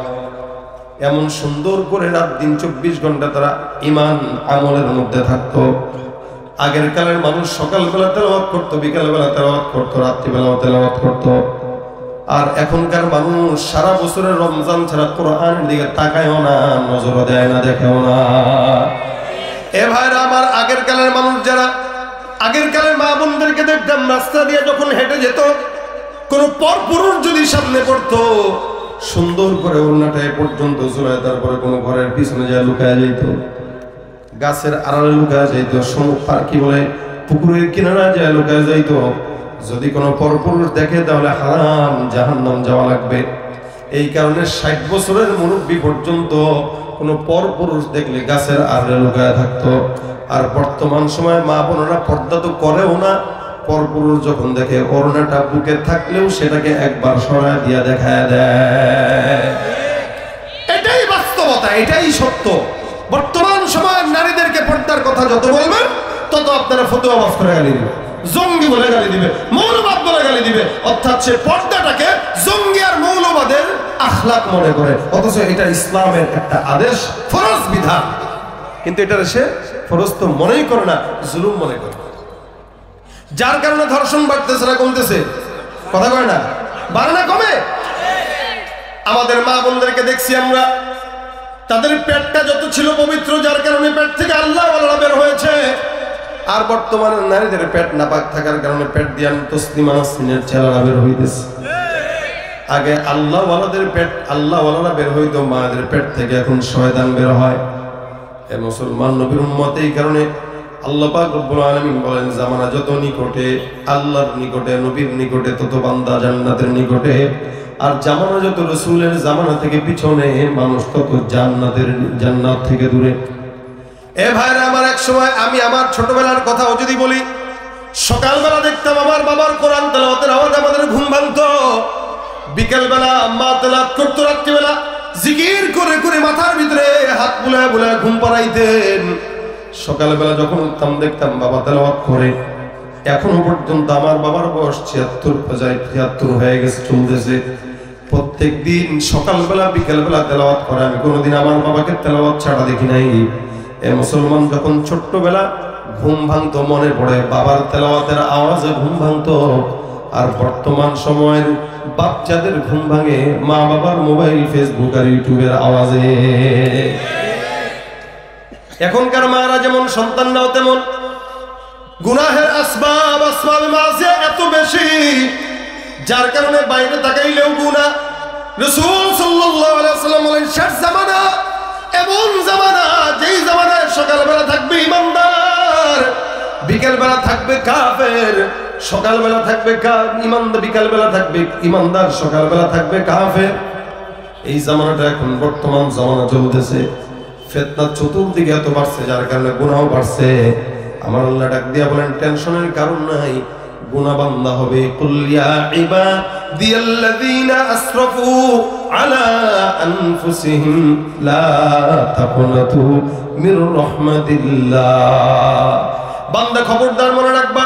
এমন সুন্দর করে রাত দিন 24 ঘন্টা তারা ঈমান আমলের মধ্যে থাকতো। আগের কালের মানুষ সকালবেলা তেলাওয়াত করতো, বিকালবেলা তেলাওয়াত করতো, রাত্রিবেলাও তেলাওয়াত করতো। আর এখনকার মানুষ সারা বছরের রমজান ছাড়া কোরআনের দিকে তাকায়ও না, নজরও দেয় না, দেখেও না। এ ভাইরা আমার, আগের কালের মানুষ যারা, আগের কালের মা বোনদেরকে দেখতাম রাস্তা দিয়ে যখন হেঁটে যেত, কোন পরপুরুষ যদি সামনে পড়তো, সুন্দর করে ওড়নাটায় পর্যন্ত ঝুলায়, তারপরে কোনো ঘরের পিছনে যায় লুকায় যাইত, গাছের আড়ালে লুকায় যাইত, কি বলে পুকুরের কিনারা যায় লুকায় যাইত। যদি কোনো পরপুরুষ দেখে তাহলে হারাম, জাহান্নাম যাওয়া লাগবে। এই কারণে 60 বছরের মুরব্বী পর্যন্ত কোনো পরপুরুষ দেখলে গাছের আড়ালে লুকায় থাকতো। আর বর্তমান সময়ে মা বোনেরা পর্দা তো করেও না, পরপুরুষ যখন দেখে ওড়নাটা বুকে থাকলেও সেটাকে একবার সরায় দিয়া দেখায় দেয়। এটাই বাস্তবতা, এটাই সত্য। বর্তমান সময়ের নারীদেরকে পর্দার কথা যত বলবেন তত আপনারা ফতোয়া মাফ করে গালি দিবে, জঙ্গি বলে গালি দিবে, মৌলবাদ বলে গালি দিবে। অর্থাৎ সে পর্দাটাকে জঙ্গি আর মৌলবাদের আখলাক মনে করে, অথচ এটা ইসলামের একটা আদেশ, ফরজ বিধান। কিন্তু এটা সে ফরজ তো মনেই করে না, জুলুম মনে করে। যার কারণে ধর্ষণ বাড়তেছে না কমতেছে? কথা কয় না, বাড়ে না কমে? আমাদের মা বোনদেরকে দেখছি আমরা, তাদের পেটটা যত ছিল পবিত্র, যার কারণে পেট থেকে আল্লাহ ওয়ালা বের হয়েছে। আর বর্তমানে নারীদের পেট নাপাক থাকার কারণে পেট দিয়ে তসলিমা নাসরিনের ছেলেরা বের হইতেছে। আগে আল্লাহ ওয়ালাদের পেট, আল্লাহ ওয়ালারা বের হইতো মায়েদের পেট থেকে, এখন শয়তান বের হয়। এ মুসলমান নবীর উম্মত, এই কারণে আল্লাহ পাক রব্বুল আলামিন বলেন, জামানা যত নিকটে, আল্লাহর নিকটে, নবীর নিকটে, তত বান্দা জান্নাতের নিকটে। আর জামানা যত রাসূলের জামানা থেকে পিছনে, মানুষ তত জান্নাত থেকে দূরে। এ ভাইরা আমার, এক সময় আমি আমার ছোটবেলার কথাও যদি বলি, সকালবেলা দেখতাম আমার বাবার কোরআন তেলাওয়াতের আওয়াজ আমাদের ঘুম ভাঙতো, বিকেলবেলা মা তেলাওয়াত করতো, রাত্রিবেলা জিকির করে করে মাথার ভিতরে হাত বুলায় বুলায় ঘুম পাড়াইতেন। সকালবেলা যখন উঠতাম দেখতাম বাবা তেলাওয়াত করে। এখনো পর্যন্ত আমার বাবার বয়স 73 হয়ে গেছে, চলতেছে। প্রত্যেক দিন সকালবেলা বিকেলবেলা তেলাওয়াত করে। আমি কোনোদিন আমার বাবাকে তেলাওয়াত ছাড়া দেখি নাই। এ মুসলমান যখন ছোট্টবেলা ঘুম ভাঙতো, মনে পড়ে বাবার তেলাওয়াতের আওয়াজে ঘুম ভাঙতো। আর বর্তমান সময়ের বাচ্চাদের ঘুম ভাঙে মা বাবার মোবাইল, ফেসবুক আর ইউটিউবের আওয়াজে। এখনকার মারা যেমন সন্তানরাও তেমন। গুনাহের আসবাব মাঝে এত বেশি, যার কারণে বাইরে তাকাইলেও গুনাহ। রাসূল সাল্লাল্লাহু আলাইহি ওয়াসাল্লাম বলেন, শেষ জামানা এমন জামানা, যেই জামানায় সকালবেলা থাকবে ইমানদার, বিকেলবেলা থাকবে কাফের। সকালবেলা থাকবে ইমানদার, বিকেলবেলা থাকবে ইমানদার, সকালবেলা থাকবে কাফের। এই জামানাটা এখন বর্তমান জামানা চলতেছে। ফিতনা চতুর্দিকে এত বাড়ছে, যার কারণে গুনাহও বাড়ছে। আমার আল্লাহ ডাক দিয়া বলেন, টেনশনের কারণ নাই, গুনাহ বান্দা হবে। কুল ইয়া ইবাদিয়াল্লাযীনা আসরাফু আলা আনফুসিহিম লা তাকুনাতু মির রাহমাতিল্লাহ। বান্দা খবরদার মনে রাখবা,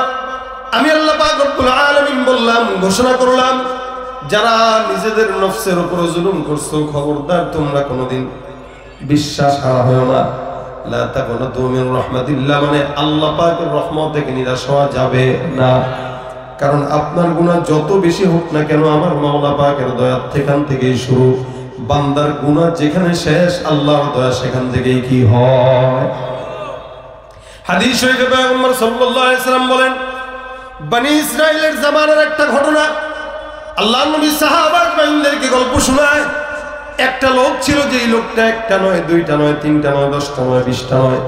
আমি আল্লাহ পাক রব্বুল আলামিন বললাম, ঘোষণা করলাম, যারা নিজেদের নফসের উপর জুলুম করছো, খবরদার তোমরা কোনোদিন বিশ্বাস হারা হয়ো না। লা তাকুনাতু মির রাহমাতিল্লাহ মানে আল্লাহ পাকের রহমত থেকে নিরাশ হওয়া যাবে না। কারণ আপনার গুনাহ যত বেশি হোক না কেন, আমার মাওলা পাকের দয়া সেখান থেকেই শুরু। বান্দার গুনাহ যেখানে শেষ, আল্লাহর দয়া সেখান থেকেই কি হয়। হাদিস শরীফে পয়গম্বর সাল্লাল্লাহু আলাইহি সাল্লাম বলেন, বনি ইসরাইলের জামানার একটা ঘটনা আল্লাহর নবী সাহাবাদেরকে গল্প শোনায়। একটা লোক ছিল, যেই লোকটা একটা নয়, দুইটা নয়, তিনটা নয়, 10টা নয়, 20টা নয়,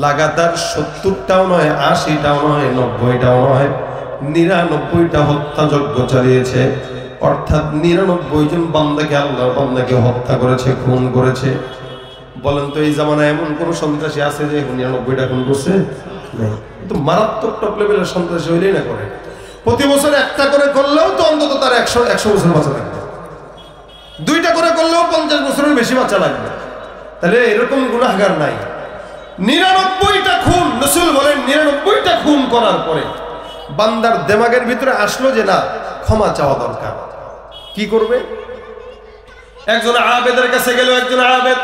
লাগাতার 70টাও নয়, 80টাও নয়, 90টাও নয়, 99টা হত্যাযজ্ঞ চালিয়েছে। অর্থাৎ 99 জন বান্দাকে, আল্লাহর বান্দাকে হত্যা করেছে, খুন করেছে। বলেন তো এই জামানায় এমন কোন সন্ত্রাসী আছে যে 99টা খুন করছে? নেই। কিন্তু মারাত্মক টপ লেভেলের সন্ত্রাসী হইলেই না করে। প্রতি বছর একটা করে করলেও তো অন্তত তার 100 বছর বাঁচা লাগবে, 2টা করে করলেও 50 বছরের বেশি বাঁচা লাগবে। তাহলে এরকম গুনাহগার নাই। 99টা খুন, রাসূল বলেন 99টা খুন করার পরে বান্দার দিমাগের ভিতরে আসলো যে না, ক্ষমা চাওয়া দরকার। কি করবে? একজন আবেদের কাছে গেল। একজন আবেদ,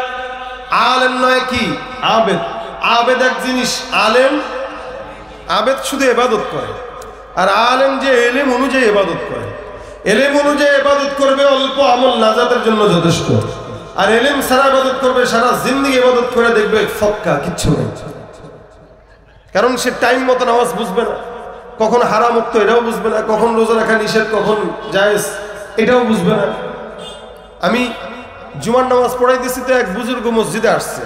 আলেম নয়, কি আবেদ? আবেদ এক জিনিস, আলেম আবেদ শুধু ইবাদত করে, আর আলেম যে ইলম অনুযায়ী ইবাদত করে। ইলম অনুযায়ী ইবাদত করবে, অল্প আমল নাজাতের জন্য যথেষ্ট। আর ইলম ছাড়া ইবাদত করবে, সারা জিন্দেগি ইবাদত করে দেখবে ফক্কা, কিচ্ছু নেই। কারণ সে টাইম মতো নামাজ বুঝবে না, কখন হারাম মুক্ত এটাও বুঝবে না, কখন রোজা রাখা নিষেধ, কখন জায়েজ এটাও বুঝবে না। আমি জুমার নামাজ পড়াইতেছি, তো এক বুজুর্গ মসজিদে আসছে।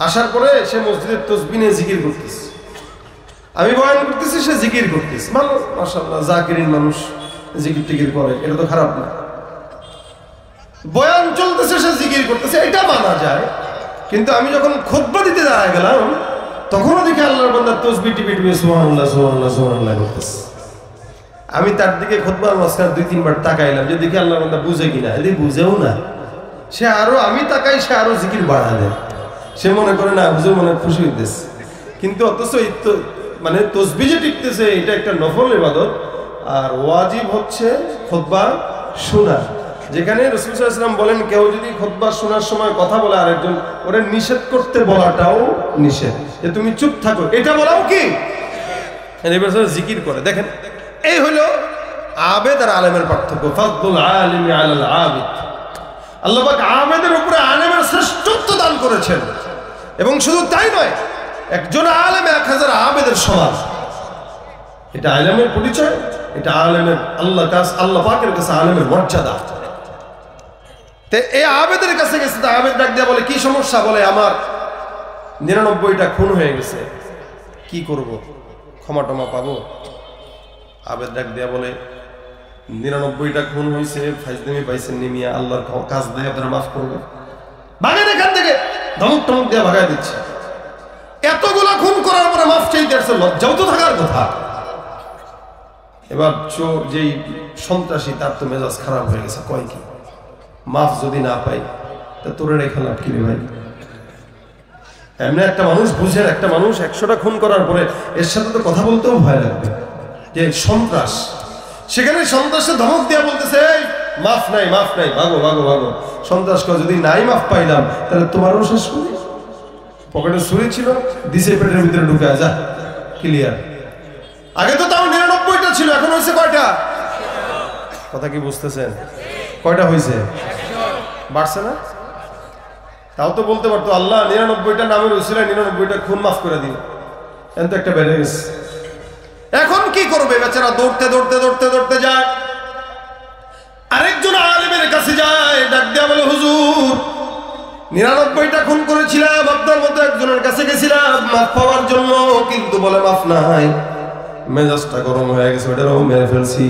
আসার পরে সে মসজিদের তাসবিহ নিয়ে জিকির করতেছে। আমি বয়ান করতেছি, সে জিকির করতেছে। ভালো, মাশাআল্লাহ, জাকিরিন মানুষ জিকির টিকির করে, এটা তো খারাপ না। বয়ান চলতেছে, সে জিকির করতেছে, এটা মানা যায়। কিন্তু আমি যখন খুতবা দিতে দাঁড়ায় গেলাম, তখনও দেখি আল্লাহর বান্দা তাসবিহ টিপে টিপে সুবহানাল্লাহ সুবহানাল্লাহ সুবহানাল্লাহ করতেছে। আমি তার দিকে খুতবার মাঝখানে 2-3 বার তাকাইলাম যে দেখি আল্লাহর বান্দা বুঝে কিনা। এদিকে বুঝেও না, সে আরো, আমি তাকাই, সে আরো জিকির বাড়ায় দেয়। সে মনে করে না, বুঝে মনে খুশি হইতেছে। কিন্তু অথচ মানে তাসবিহ যে টিপতেছে, এটা একটা নফল ইবাদত। আর ওয়াজিব হচ্ছে খুতবা শোনা। যেখানে রাসূল সাল্লাল্লাহু আলাইহি ওয়াসাল্লাম বলেন, কেউ যদি খুতবা শোনার সময় কথা বলে আরেকজন, ওরে নিষেধ করতে বলাটাও নিষেধ, যে তুমি চুপ থাকো, এটা বলাও কি জিকির করে। দেখেন, এই হলো আবেদ আর আলেমের পার্থক্য। ফাদলুল আলিমি আলাল আবিদ। আল্লাহ পাক আবেদের উপরে আলেমের শ্রেষ্ঠত্ব দান করেছেন। এবং শুধু তাই নয়, একজন আলেম 1000 আবেদের সমান। এটা আলেমের পরিচয়, এটা আলেমের আল্লাহ পাকের কাছে আলেমের মর্যাদা। তে এই আবেদের কাছে গেছে, তা আবেদ ডাক দিয়া বলে, কি সমস্যা? বলে, আমার 99টা খুন হয়ে গেছে, কি করব? ক্ষমা টমা পাবো? আবেদ ডাক দিয়া বলে, 99টা খুন হয়েছে, ফাইজলামি পাইছেন নিমিয়া, আল্লাহর কাজ দিয়ে আপনারা মাফ করবে। ভাগেন এখান থেকে, ধমক টমক দিয়ে ভাগাই দিচ্ছে। এতগুলা খুন করার পরে মাফ চাইতে আসছে, লজ্জাও তো থাকার কথা। এবার যেই সন্ত্রাসী, তার তো মেজাজ খারাপ হয়ে গেছে, কয় কি মাফ যদি না পাই তা তোরে রেখে লাভ কি রে ভাই? এমনি একটা মানুষ বুঝেন, একটা মানুষ 100টা খুন করার পরে এর সাথে তো কথা বলতেও ভয় লাগবে যে সন্ত্রাস। সেখানে সন্ত্রাসে ধমক দেওয়া বলতেছে এই মাফ নাই, মাফ নাই, ভাগো ভাগো ভাগো। সন্ত্রাস করে যদি নাই মাফ পাইলাম তাহলে তোমারও শেষ করি। পকেটে ছুরি ছিল, দিছে পেটের ভিতরে ঢুকে যা, ক্লিয়ার। আগে তো তাও 99টা ছিল, এখন হয়েছে কয়টা? কথা কি বুঝতেছেন? কয়টা হয়েছে? বাড়ছে না? তাও তো বলতে পারতো আল্লাহ 99টা নামের উসিলায় 99টা খুন মাফ করে দিন, এত একটা বেড়ে গেছে। এখন কি করবে বেচারা? দৌড়তে দৌড়তে দৌড়তে দৌড়তে যায়, আরেকজন আলেমের কাছে যায়, ডাক দেয়া বলে হুজুর 99টা খুন করেছিলাম, আপনার মতো একজনের কাছে গেছিলাম মাফ পাওয়ার জন্য, কিন্তু বলে মাফ নাই। মেজাজটা গরম হয়ে গেছে, ওটারও মেরে ফেলছি।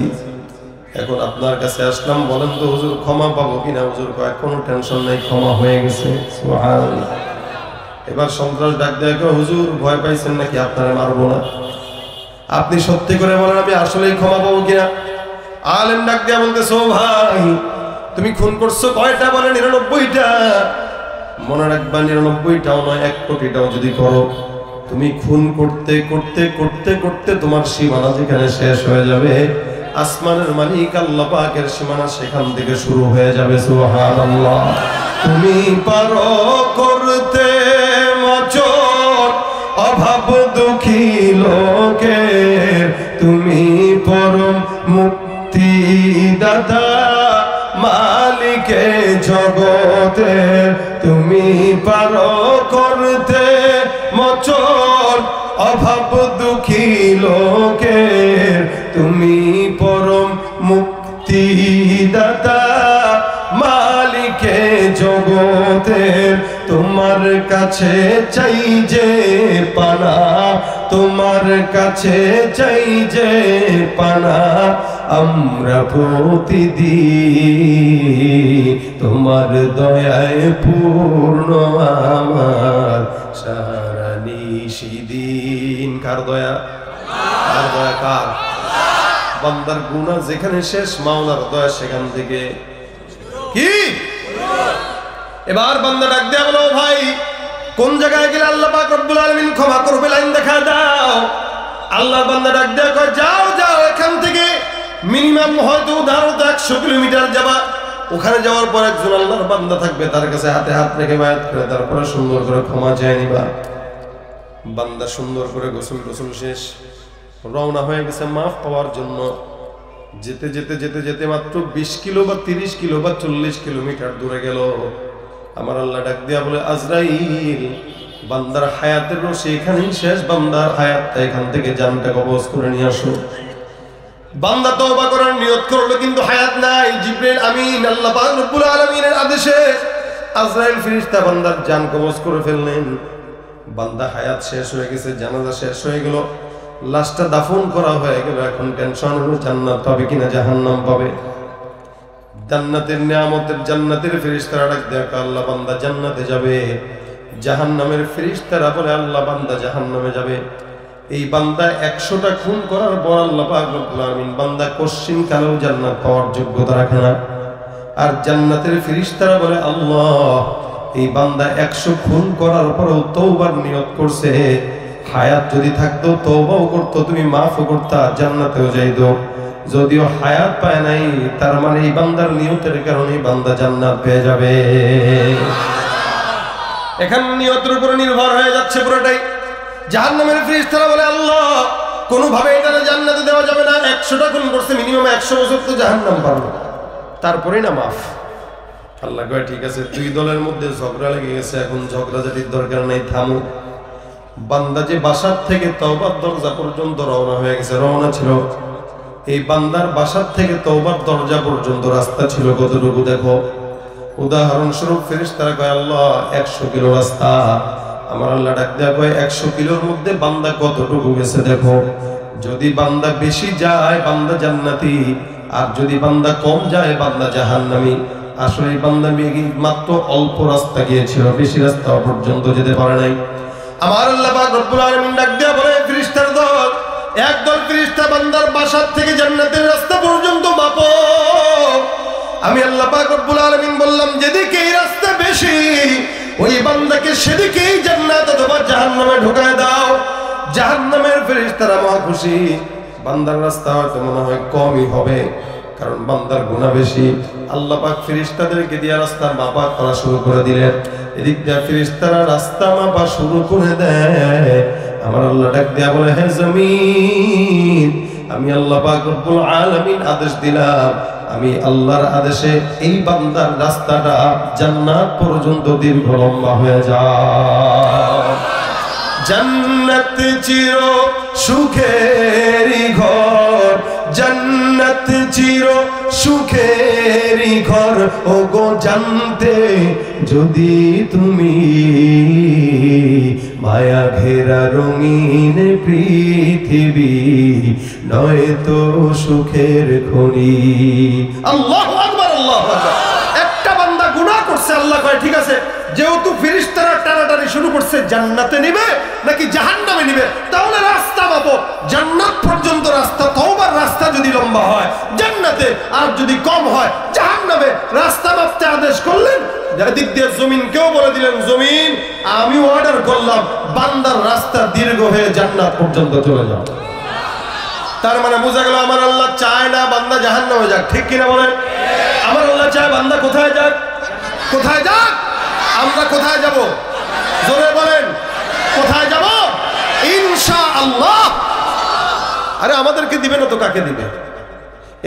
এখন আপনার কাছে আসলাম, বলেন তো হুজুর ক্ষমা পাবো কিনা? হুজুর কয় কোনো টেনশন নাই, ক্ষমা হয়ে গেছে। সুবহানাল্লাহ। এবার সন্ত্রাস ডাক দেয়, হুজুর ভয় পাইছেন নাকি? আপনারা মারবো না, আপনি সত্যি করে বলেন আমি আসলেই ক্ষমা পাবো কিনা? আলেম ডাক দেয়া বলতেছে, ও ভাই তুমি খুন করছো কয়টা? বলে 99টা। মনে রাখবা 99টাও নয়, 1 কোটিটাও যদি করো, তুমি খুন করতে করতে করতে করতে তোমার সীমানা যেখানে শেষ হয়ে যাবে, আসমানের মালিক আল্লাহ পাকের সীমানা সেখান থেকে শুরু হয়ে যাবে। সুবহানাল্লাহ। তুমি পারো করতে মোচন অভাব দুঃখী লোকে, তুমি পরম মুক্তি দাতা মালিকে জগতের, তুমি পারো করতে মোচন অভাব দুঃখী লোকের, তুমি পরম মুক্তি দাতা মালিকে জগতের। তোমার কাছে চাই যে পানা, তোমার কাছে চাই যে পানা, আমরা প্রতিদিন তোমার দয়ায় পূর্ণ আমার সারা নিশিদিন। কার দয়া? কার দয়া? কার? বান্দার গুনাহ যেখানে শেষ, মাওলার দয়া সেখান থেকে কি? এবার বান্দা ডাক দেয়া বলো, ভাই কোন জায়গায় গেলে আল্লাহ পাক রব্বুল আলামিন ক্ষমা করবে? লাইন দেখা দাও। আল্লাহ বান্দা ডাক দেয়া কয়, যাও যাও, এখান থেকে মিনিমাম হয়তো ধরো 100 কিলোমিটার যাবা। ওখানে যাওয়ার পর একজন আল্লাহর বান্দা থাকবে, তার কাছে হাতে হাত রেখে বায়াত করে তারপরে সুন্দর করে ক্ষমা চেয়ে নিবা। বান্দা সুন্দর করে গোসল টোসল শেষ রওনা হয়ে গেছে মাফ পাওয়ার জন্য। যেতে যেতে যেতে যেতে মাত্র 20 কিলো বা 30 কিলো বা 40 কিলোমিটার দূরে গেল। আমার আল্লাহ ডাক দিয়া বলে, আজরাইল বান্দার হায়াতের রশি এখানেই শেষ, বান্দার হায়াতটা এখান থেকে জানটা কবজ করে নিয়ে আসো। বান্দা তওবা করার নিয়ত করলো কিন্তু হায়াত নাই। জিবরাইল আমিন আল্লাহ পাক রব্বুল আলামিনের আদেশে আজরাইল ফেরেশতা বান্দার জান কবজ করে ফেললেন। বান্দা হায়াত শেষ হয়ে গেছে, জানাজা শেষ হয়ে গেল, লাশটা দাফন করা হয়ে গেল। এখন টেনশন হলো জান্নাত পাবে কিনা জাহান্নাম পাবে। জান্নাতের নিয়ামতের জান্নাতের ফেরেশতারা ডাক দেয়, আল্লাহ বান্দা জান্নাতে যাবে। জাহান্নামের ফেরেশতারা বলে, আল্লাহ বান্দা জাহান্নামে যাবে। এই বান্দা 100টা খুন করার পর আল্লাহ পাক রব্বুল আলামিন বান্দা কোশ্চিন কালেও জান্নাত পাওয়ার যোগ্যতা রাখে না। আর জান্নাতের ফেরেশতারা বলে, আল্লাহ এই বান্দা 100 খুন করার পরও তওবার নিয়ত করছে, হায়াত যদি থাকতো তওবাও করতো, তুমি মাফও করতা, জান্নাতেও যাইতো। যদিও হায়াত পায় নাই, তার মানে এই বান্দার নিয়তের কারণে বান্দা জান্নাত পেয়ে যাবে। এখন নিয়তের উপর নির্ভর হয়ে যাচ্ছে পুরোটাই। জাহান্নামের ফেরেশতারা বলে, আল্লাহ কোনোভাবে এটা জান্নাতে দেওয়া যাবে না, 100টা খুন করছে, মিনিমাম 100 বছর তো জাহান্নাম পারলো, তারপরেই না মাফ। আল্লাহ কয়, ঠিক আছে, 2 দলের মধ্যে ঝগড়া লেগে গেছে, এখন ঝগড়াঝাটির দরকার নেই, থামো। বান্দা যে বাসার থেকে তওবার দরজা পর্যন্ত রওনা হয়ে গেছে, রওনা ছিল, এই বান্দার বাসার থেকে তওবার দরজা পর্যন্ত রাস্তা ছিল কতটুকু দেখো। উদাহরণস্বরূপ ফেরেশতারা কয়, আল্লাহ 100 কিলো রাস্তা। আমার আল্লাহ ডাক দেয়া কয়, 100 কিলোর মধ্যে বান্দা কতটুকু গেছে দেখো। যদি বান্দা বেশি যায় বান্দা জান্নাতি, আর যদি বান্দা কম যায় বান্দা জাহান্নামী। আসলে এই বান্দা মাত্র অল্প রাস্তা গিয়েছিল, বেশি রাস্তা পর্যন্ত যেতে পারে নাই। আমার আল্লাহ পাক রব্বুল আলামিন ডাক দেয়া বলে, ফেরেশতার দল, একদল ফেরেশতা বান্দার বাসার থেকে জান্নাতের রাস্তা পর্যন্ত মাপো। আমি আল্লাহ পাক রব্বুল আলামিন বললাম যেদিকে এই রাস্তা বেশি ওই বান্দাকে সেদিকেই জান্নাত অথবা জাহান্নামে ঢুকায় দাও। জাহান্নামের ফেরেশতারা মহা খুশি, বান্দার রাস্তা হয়তো মনে হয় কমই হবে, কারণ বান্দার গুনাহ বেশি। আল্লাহ পাক ফেরেশতাদেরকে দিয়ে রাস্তা মাপা করা শুরু করে দিলেন। এদিক দিয়ে ফেরেশতারা রাস্তা মাপা শুরু করে দেয়। আমার আল্লাহ ডাক দিয়া বলে, হে জমিন, আমি আল্লাহ পাক রব্বুল আলামিন আদেশ দিলাম, আমি আল্লাহর আদেশে এই বান্দার রাস্তাটা জান্নাত পর্যন্ত দীর্ঘ লম্বা হয়ে যায়। জান্নাত চির সুখেরই ঘর, জান্নাত চির সুখেরই ঘর, ও গো জানতে যদি তুমি মায়া ঘেরা রঙিন পৃথিবী নয় তো সুখের খনি। আল্লাহু আকবার, আল্লাহু আকবার। একটা বান্দা গুনাহ করছে, আল্লাহ কয় ঠিক আছে, যেহেতু ফেরেশতারা টানাটানি শুরু করছে, জান্নাতে নিবে নাকি জাহান্নামে নিবে, তাহলে রাস্তা মাপো। জান্নাত পর্যন্ত রাস্তা, তওবার রাস্তা যদি লম্বা হয় জান্নাতে, আর যদি কম হয় জাহান্নামে, রাস্তা মাপতে আদেশ করলেন। দিক দিয়ে জমিনকেও বলে দিলেন, জমিন আমি অর্ডার করলাম বান্দার রাস্তা দীর্ঘ হয়ে জান্নাত পর্যন্ত চলে যাও। তার মানে বোঝা গেল আমার আল্লাহ চায় না বান্দা জাহান্নামে যাক, ঠিক কিনা বলেন? আমার আল্লাহ চায় বান্দা কোথায় যাক? কোথায় যাক? আমরা কোথায় যাব? জোরে বলেন, কোথায় যাব? ইনশাআল্লাহ। আরে আমাদেরকে দিবে না তো কাকে দিবে?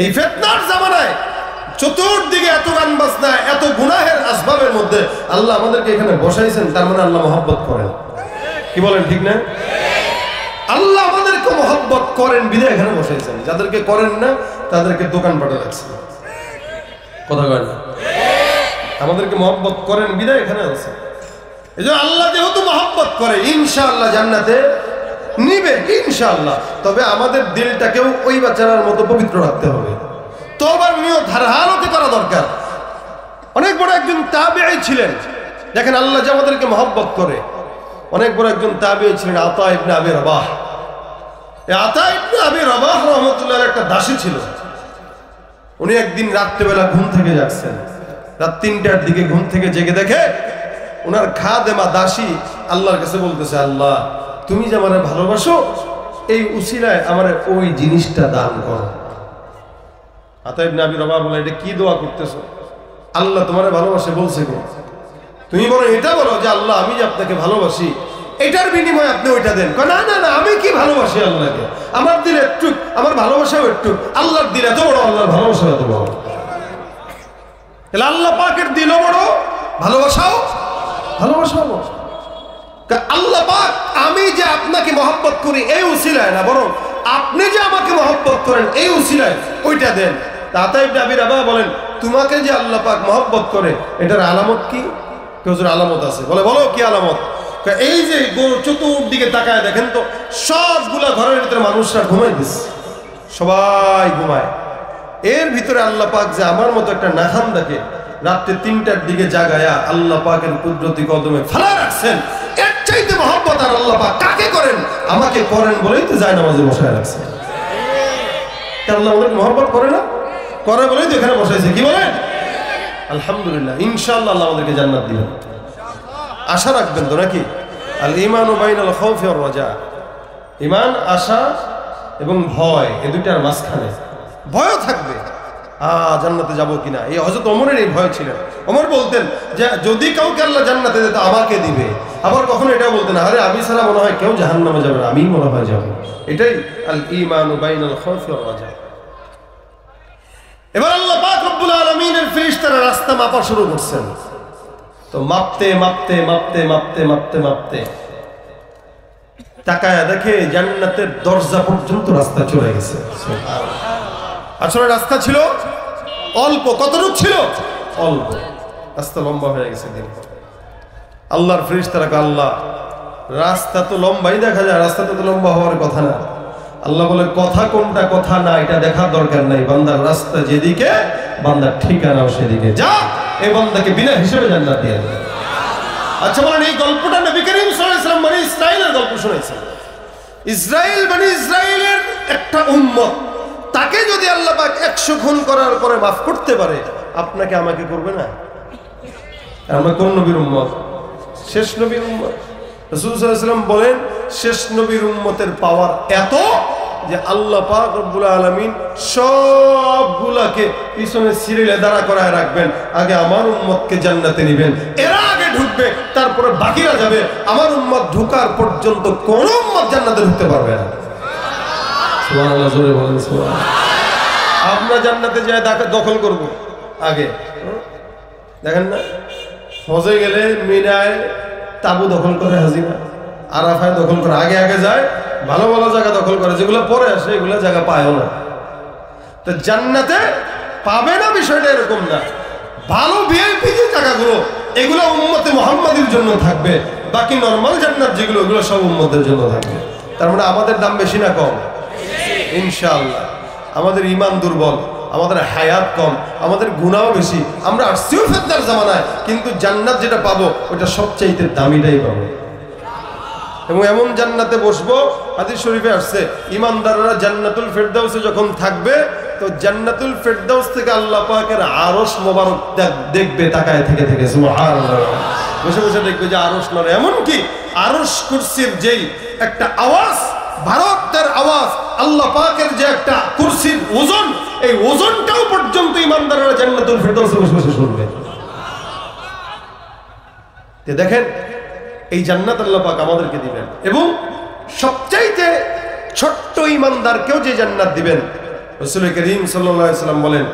এই ফিতনার জামানায় চতুর্দিকে এত গান বাজনা, এত গুনাহের আসবাবের মধ্যে আল্লাহ আমাদেরকে এখানে বসাইছেন, তার মানে আল্লাহ মহব্বত করেন। কি বলেন, ঠিক না? আল্লাহ আমাদেরকে মহব্বত করেন বিধায় এখানে বসাইছেন, যাদেরকে করেন না তাদেরকে দোকান পাঠা রাখছেন। কথা কয় না? আমাদেরকে মহব্বত করেন বিধায় এখানে আছে। এই জন্য আল্লাহ যেহেতু মহব্বত করে, ইনশাআল্লাহ জান্নাতে নিবে ইনশাআল্লাহ। তবে আমাদের দিলটাকেও ওই বাচ্চার মতো পবিত্র রাখতে হবে, তওবার নিয়ত ধারহালতে করা দরকার। অনেক বড় একজন তাবেঈ ছিলেন, দেখেন আল্লাহ যে আমাদেরকে মহব্বত করে। অনেক বড় একজন তাবেঈ ছিলেন আতা ইবনে আবি রাবাহ। এই আতা ইবনে আবি রাবাহ রাহমাতুল্লাহর একটা দাসী ছিল। উনি একদিন রাত্রেবেলা ঘুম থেকে জাগছেন, রাত ৩টার দিকে ঘুম থেকে জেগে দেখে ওনার খাদেমা দাসী আল্লাহর কাছে বলতেছে, আল্লাহ তুমি যে আমারে ভালোবাসো, এই উসিলায় আমারে ওই জিনিসটা দান করো। আতা ইবনে আবি রাবাহ বলে, এটা কি দোয়া করতেছো? আল্লাহ তোমারে ভালোবাসে বলছে গো, তুমি বলো এটা বলো যে আল্লাহ আমি যে আপনাকে ভালোবাসি, এটার বিনিময়ে আপনি ওইটা দেন। না না না, আমি কি ভালোবাসি আল্লাহকে, আমার দিল একটু, আমার ভালোবাসাও একটু, আল্লাহর দিল এত বড়, আল্লাহর ভালোবাসা এত বড়। আল্লাহ পাকের দিল বড়, ভালোবাসাও ভালোবাসাও। আল্লাহ পাক আমি যে আপনাকে মহব্বত করি এই উসিলায় না, বরং আপনি যে আমাকে মহব্বত করেন এই উসিলায় ওইটা দেন। আতা ইবনে আবি রাবাহ বলেন, তোমাকে যে আল্লাহ পাক মহব্বত করে এটার আলামত কি? কেউ আলামত আছে? বলে বলো কি আলামত? এই যে চতুর্দিকে তাকায় দেখেন তো, সবগুলা ঘরের ভিতরে মানুষরা ঘুমাই দিচ্ছে, সবাই ঘুমায়। এর ভিতরে আল্লাহ পাক যে আমার মতো একটা নাখান্দাকে রাত্রে ৩টার দিকে জাগায়া আল্লাহ পাকের কুদরতি কদমে ফালা রাখছেন, এর চাইতে মহব্বত আর আল্লাহ পাক কাকে করেন? আমাকে করেন বলেই তো যায় নামাজে বসায় রাখছেন। আল্লাহ আমাদের মহব্বত করে না, করে বলেই তো এখানে বসাইছে। কি বলেন? আলহামদুলিল্লাহ, ইনশাআল্লাহ আল্লাহ আমাদেরকে জান্নাত দিবেন। আশা রাখবেন তো নাকি? আল ঈমানু বাইনাল খাউফি ওয়ার রাজা। ঈমান আশা এবং ভয়, এই দুইটার মাঝখানে ভয়ও থাকবে, জান্নাতে যাব কিনা। এই হযরত ওমরের এই ভয় ছিল। ওমর বলতেন যে যদি কাউকে আল্লাহ জান্নাতে দিত আমাকে দিবে। আবার কখনো এটা বলতেন, আরে আমি ছাড়া মনে হয় কেউ জাহান্নামে যাবে না, আমিই মনে হয় যাব। এটাই আল ঈমানু বাইনাল খাউফি ওয়ার রাজা। এবার আল্লাহ পাক রব্বুল আলামিনের ফেরেশতারা রাস্তা মাপা শুরু করছেন। তো মাপতে মাপতে মাপতে মাপতে মাপতে মাপতে তাকায়া দেখে জান্নাতের দরজা পর্যন্ত রাস্তা চলে গেছে। আসলে রাস্তা ছিল অল্প, কতটুকু ছিল? অল্প। রাস্তা লম্বা হয়ে গেছে দিন। আল্লাহর ফেরেশতারা, আল্লাহ রাস্তা তো লম্বাই দেখা যায়, রাস্তা তো লম্বা হওয়ার কথা না। আল্লাহ বলে, কথা কোনটা কথা না এটা দেখার দরকার নাই, বান্দার রাস্তা যেদিকে বান্দার ঠিকানাও সেদিকে, যা এই বান্দাকে বিনা হিসেবে জান্নাত দিয়ে দেবে। আচ্ছা বলেন, এই গল্পটা নবী করিম সাল্লাল্লাহু আলাইহি ওয়াসাল্লাম বনি ইসরাইলের গল্প শুনেছেন। ইসরাইল বনি ইসরাইলের একটা উম্মত, তাকে যদি আল্লাহ পাক 100 খুন করার পরে মাফ করতে পারে, আপনাকে আমাকে করবে না? আমরা কোন নবীর উম্মত? শেষ নবীর উম্মত। রাসূল সাল্লাল্লাহু আলাইহি ওয়াসাল্লাম বলেন শেষ নবীর উম্মতের পাওয়ার এত যে আল্লাহ পাক রব্বুল আলামিন সবগুলাকে পিছনে সিরিয়ালে দাঁড়া করায় রাখবেন, আগে আমার উম্মতকে জান্নাতে নেবেন, এরা আগে ঢুকবে, তারপরে বাকিরা যাবে। আমার উম্মত ঢোকার পর্যন্ত কোন উম্মত জান্নাতে ঢুকতে পারবে না। সুবহানাল্লাহ, জোরে বলেন সুবহানাল্লাহ। আমরা জান্নাতে যায় দখল করব আগে। দেখেন না, হজে গেলে মিনায় তাবু দখল করে হাজিরা, আরাফায় দখল করে, আগে আগে যায়, ভালো ভালো জায়গা দখল করে, যেগুলো পরে আসে এগুলো জায়গা পায়ও না। তো জান্নাতে পাবে না বিষয়টা এরকম না, ভালো ভিআইপি যে জায়গাগুলো এগুলো উম্মতে মুহাম্মাদীর জন্য থাকবে, বাকি নরমাল জান্নাত যেগুলো ওগুলো সব উম্মতের জন্য থাকবে। তার মানে আমাদের দাম বেশি না কম? ইনশাআল্লাহ। আমাদের ঈমান দুর্বল, আমাদের হায়াত কম, আমাদের গুনাহ বেশি, আমরা আসছিও ফেতনার জামানায়, কিন্তু জান্নাত যেটা পাবো ওটা সবচাইতে দামিটাই পাবো। এবং এমন জান্নাতে বসবো, হাদিস শরীফে আসছে ঈমানদাররা জান্নাতুল ফেরদাউসে যখন থাকবে তো জান্নাতুল ফেরদাউস থেকে আল্লাহ পাকের আরশ মোবারক দেখবে তাকায় থেকে থেকে, সুবহানাল্লাহ, বসে বসে দেখবে যে আরশ নড়ে। এমন কি আরশ কুরসির যেই একটা আওয়াজ, ভারতের আওয়াজ, আল্লাহ পাকের যে একটা কুরসির ওজন, এই ওজনটাও পর্যন্ত ঈমানদাররা জান্নাতুল ফেরদাউসে বসে বসে শুনবে। দেখেন এই জান্নাত আল্লাহ পাক আমাদেরকে দিবেন, এবং সবচাইতে ছোট্ট ঈমানদারকেও যে জান্নাত দিবেন, রাসূল করিম সাল্লাল্লাহু আলাইহি ওয়াসাল্লাম বলেন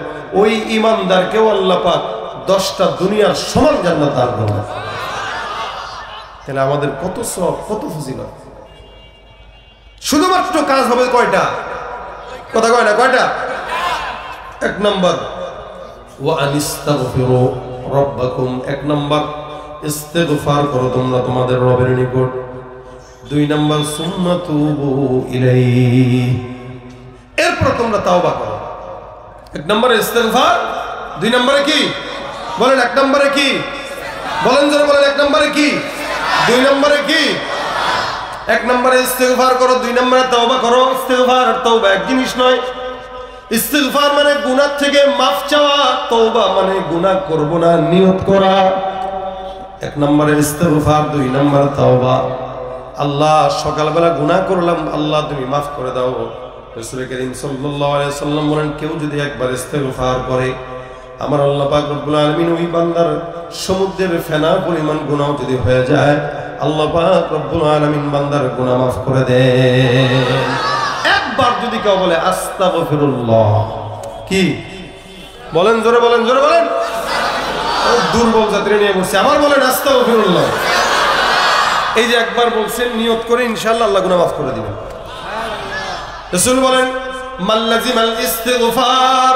ওই ঈমানদারকেও আল্লাহ পাক 10টা দুনিয়ার সমান জান্নাত দান করবেন। তাহলে আমাদের কত সওয়াব, কত ফজিলত। শুধুমাত্র কাজ হবে কয়টা? কথা কয় না, কয়টা? 1 নম্বর ওয়া আনিস্তাগফিরু রাব্বাকুম, 1 নম্বর ইস্তিগফার করো তোমরা তোমাদের রবের নিকট। 2 নম্বর সুম্মা তুবু ইলাইহি, এরপর তোমরা তাওবা করো। 1 নম্বরে ইস্তিগফার, 2 নম্বরে কি বলেন? 1 নম্বরে কি বলেন? জোরে বলেন। 1 নম্বরে কি? 2 নম্বরে কি? 1 নম্বরে ইস্তিগফার করো, 2 নম্বরে তাওবা করো। ইস্তিগফার আর তাওবা এক জিনিস নয়। ইস্তিগফার মানে গুনাহ থেকে মাফ চাওয়া, তাওবা মানে গুনাহ করব না নিয়ত করা। 1 নম্বরে ইস্তিগফার, 2 নম্বরে তাওবা। আল্লাহ সকালবেলা গুনাহ করলাম, আল্লাহ তুমি মাফ করে দাও। রাসূল করিম সাল্লাল্লাহু আলাইহি ওয়াসাল্লাম বলেন কেউ যদি একবার ইস্তিগফার করে, আমার আল্লাহ পাক রব্বুল আলামিন ওই বান্দার সমুদ্রের ফেনা পরিমাণ গুনাহ যদি হয়ে যায়, আল্লাহ পাক রব্বুল আলামিন বান্দার গুনাহ মাফ করে দেন। একবার যদি কেউ বলে আস্তাগফিরুল্লাহ, কি বলেন? জোরে বলেন, জোরে বলেন। দুর্বল জাতিরে নিয়ে বলছে, আবার বলেন আস্তাগফিরুল্লাহ। এই যে একবার বলছেন, নিয়ত করে ইনশাআল্লাহ আল্লাহ গুনাহ মাফ করে দিবেন। রাসূল বলেন মাল্লাজিমাল ইস্তিগফার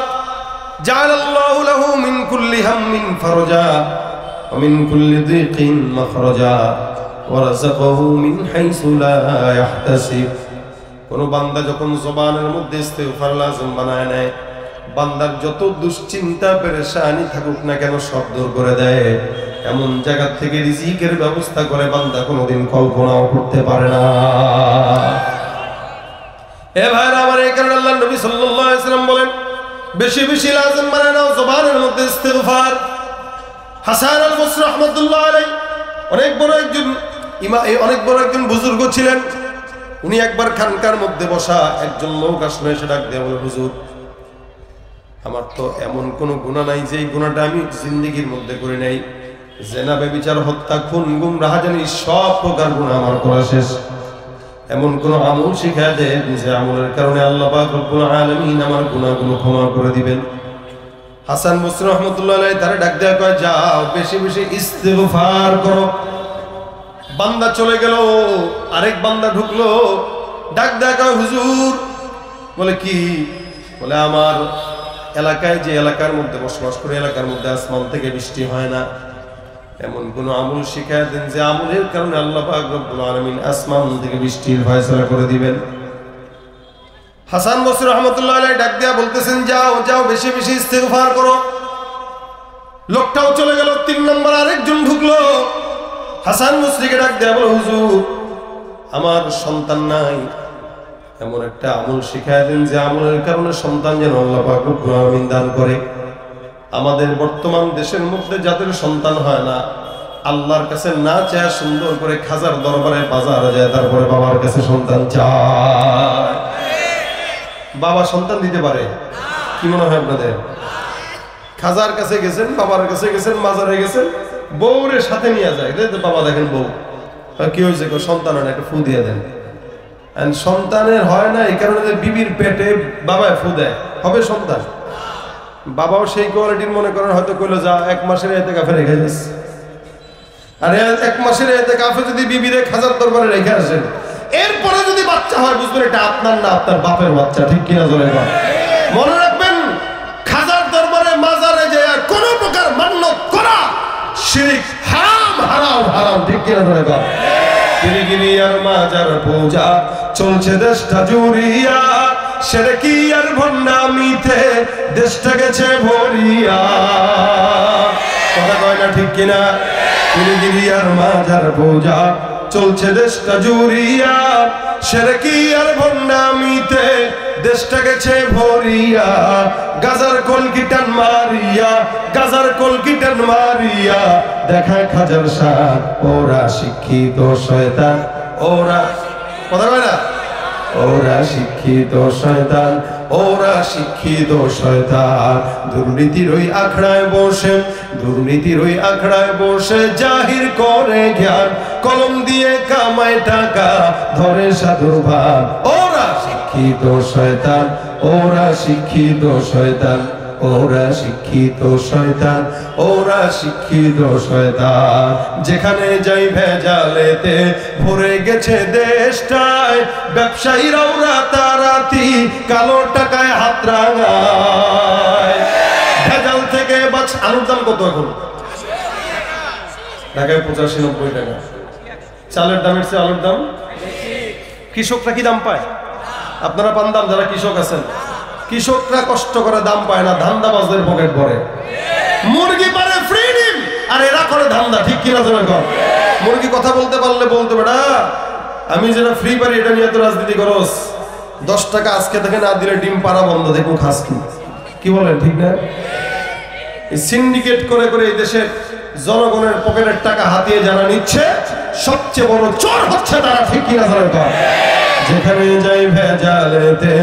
জাআলাল্লাহু লাহু মিন কুল্লি হাম্মিন ফারজা ওয়া মিন কুল্লি দিকিন মাখরাজা ওয়া রাযাকাহু মিন হাইসু লা ইয়াহতাসিব। কোন বান্দা যখন জবানের মধ্যে ইস্তিগফার লাজিম বানায় নেয়, বান্দার যত দুশ্চিন্তা পেরেশানি থাকুক না কেন সব দূর করে দেয়। এমন জায়গা থেকে রিজিকের ব্যবস্থা করে বান্দা কোনোদিন কল্পনাও করতে পারে না। এ ভাইরা আমার, এই কারণে আল্লাহর নবী সাল্লাল্লাহু আলাইহি ওয়াসাল্লাম বলেন বেশি বেশি লাজিম বানায় নাও জবানের মধ্যে ইস্তিগফার। হাসান আল বসরি রাহমাতুল্লাহ আলাইহি অনেক বড় একজন বুজুর্গ ছিলেন। উনি একবার খানকার মধ্যে বসা, একজন লোক আসলো, এসে ডাক দিয়ে বলে, হুজুর আমার তো এমন কোন গুনাহ নাই যে গুনাহটা আমি জিন্দেগির মধ্যে করি নাই। জেনা, ব্যভিচার, হত্যা, খুন, গুম, রাহাজানি সব প্রকার গুনাহ আমার করা শেষ। এমন কোন আমল শিখায় দেন যে আমলের কারণে আল্লাহ পাক রব্বুল আলামিন আমার গুনাহগুলো ক্ষমা করে দিবেন। হাসান বসরি রাহমাতুল্লাহ আলাইহি তারে ডাক দেয়া কয়, যাও বেশি বেশি ইস্তিগফার করো। বান্দা চলে গেল, আরেক বান্দা ঢুকলো, ডাক দেয়া কয়, হুজুর। বলে কি? বলে আমার এলাকায়, যে এলাকার মধ্যে বসবাস করে, এলাকার মধ্যে আসমান থেকে বৃষ্টি হয় না। এমন কোন আমল শিখায় দেন যে আমলের কারণে আল্লাহ পাক রব্বুল আলামিন আসমান থেকে বৃষ্টির ফয়সালা করে দিবেন। হাসান বসরি রাহমাতুল্লাহ আলাইহি ডাক দিয়া বলতেছেন, যাও যাও বেশি বেশি ইস্তিগফার করো। লোকটাও চলে গেল, 3 নম্বর আরেকজন ঢুকলো। হাসান বসরিকে ডাক দিয়া বলে, হুজুর আমার সন্তান নাই, এমন একটা আমল শিখায় দেন যে আমলের কারণে সন্তান যেন আল্লাহ পাক রব্বুল আলামিন দান করে। আমাদের বর্তমান দেশের মধ্যে যাদের সন্তান হয় না, আল্লাহর কাছে না চায় সুন্দর করে খাজার দরবারে বাজারে যায়, তারপরে বাবার কাছে সন্তান চায়। বাবা সন্তান দিতে পারে? কি মনে হয় আপনাদের? খাজার কাছে গেছেন, বাবার কাছে গেছেন, মাজারে গেছেন, বউরে সাথে নিয়ে যায়, বাবা দেখেন বউ কি হয়েছে, সন্তান হয় না, একটা ফু দিয়ে দেন। সন্তানের হয় না এই কারণে যে বিবির পেটে বাবায় ফু দেয়, হবে সন্তান। বাবাও সেই কোয়ালিটির মনে করেন, হয়তো কইলো যা 1 মাসের ইতিকাফে রেখে যাচ্ছে। আর 1 মাসের ইতিকাফে যদি বিবিরে খাজার দরবারে রেখে আসেন, এরপরে যদি বাচ্চা হয়, বুঝবেন এটা আপনার না আপনার বাপের বাচ্চা। ঠিক কিনা জোরে বলেন? মনে রাখবেন, খাজার দরবারে মাজারে যে কোন প্রকার মান্যত করা শিরক, হারাম হারাম হারাম। ঠিক কিনা জোরে বলেন? গিরিগিরি আর মাজার পূজা চলছে দেশটা জুড়িয়া, শিরকি আর ভণ্ডামিতে দেশটা গেছে ভরিয়া। কথা কয় না? ঠিক কিনা? গিরিগিরি আর মাজার পূজা চলছে দেশটা জুড়িয়া, শিরকি আর ভণ্ডামিতে দেশটা গেছে ভরিয়া। গাজার কলকিটান মারিয়া, গাজার কলকিটান মারিয়া দেখায় খাজার সাথ। ওরা শিক্ষিত শয়তান, ওরা কথা কয় না? ওরা শিক্ষিত শয়তান, ওরা শিক্ষিত শয়তান। দুর্নীতির ওই আখড়ায় বসে, দুর্নীতির ওই আখড়ায় বসে জাহির করে জ্ঞান, কলম দিয়ে কামায় টাকা, ধরে সাধুর ভান। ওরা শিক্ষিত শয়তান, ওরা শিক্ষিত শয়তান, ওরা শিক্ষিত শয়তান, ওরা শিক্ষিত শয়তান। যেখানে যাই ভেজালেতে ভরে গেছে দেশটায়, ব্যবসায়ীরাও রাতারাতি কালো টাকায় হাত রাঙায়। ভেজাল থেকে বাঁচ। আলুর দাম কত এখন? ঢাকায় 85-90 টাকা। চালের দামের চেয়ে আলুর দাম। কৃষকরা কি দাম পায়? আপনারা পান দাম? যারা কৃষক আছেন, কৃষকরা কষ্ট করে দাম পায় না, ধান্দাবাজদের পকেট ভরে। মুরগি পারে ফ্রি ডিম, আর এরা করে ধান্দা। ঠিক কিনা জোরে কর? মুরগি কথা বলতে পারলে বলতে বেটা, আমি যেটা ফ্রি পারি এটা নিয়ে তো রাজনীতি করস। 10 টাকা আজকে থেকে না দিলে ডিম পাড়া বন্ধ, দেখুন খাস কি বলেন? ঠিক না? সিন্ডিকেট করে করে এই দেশের জনগণের পকেটের টাকা হাতিয়ে যারা নিচ্ছে, সবচেয়ে বড় চোর হচ্ছে তারা। ঠিক কিনা জোরে কর? যেখানে যাই ভেজালেতে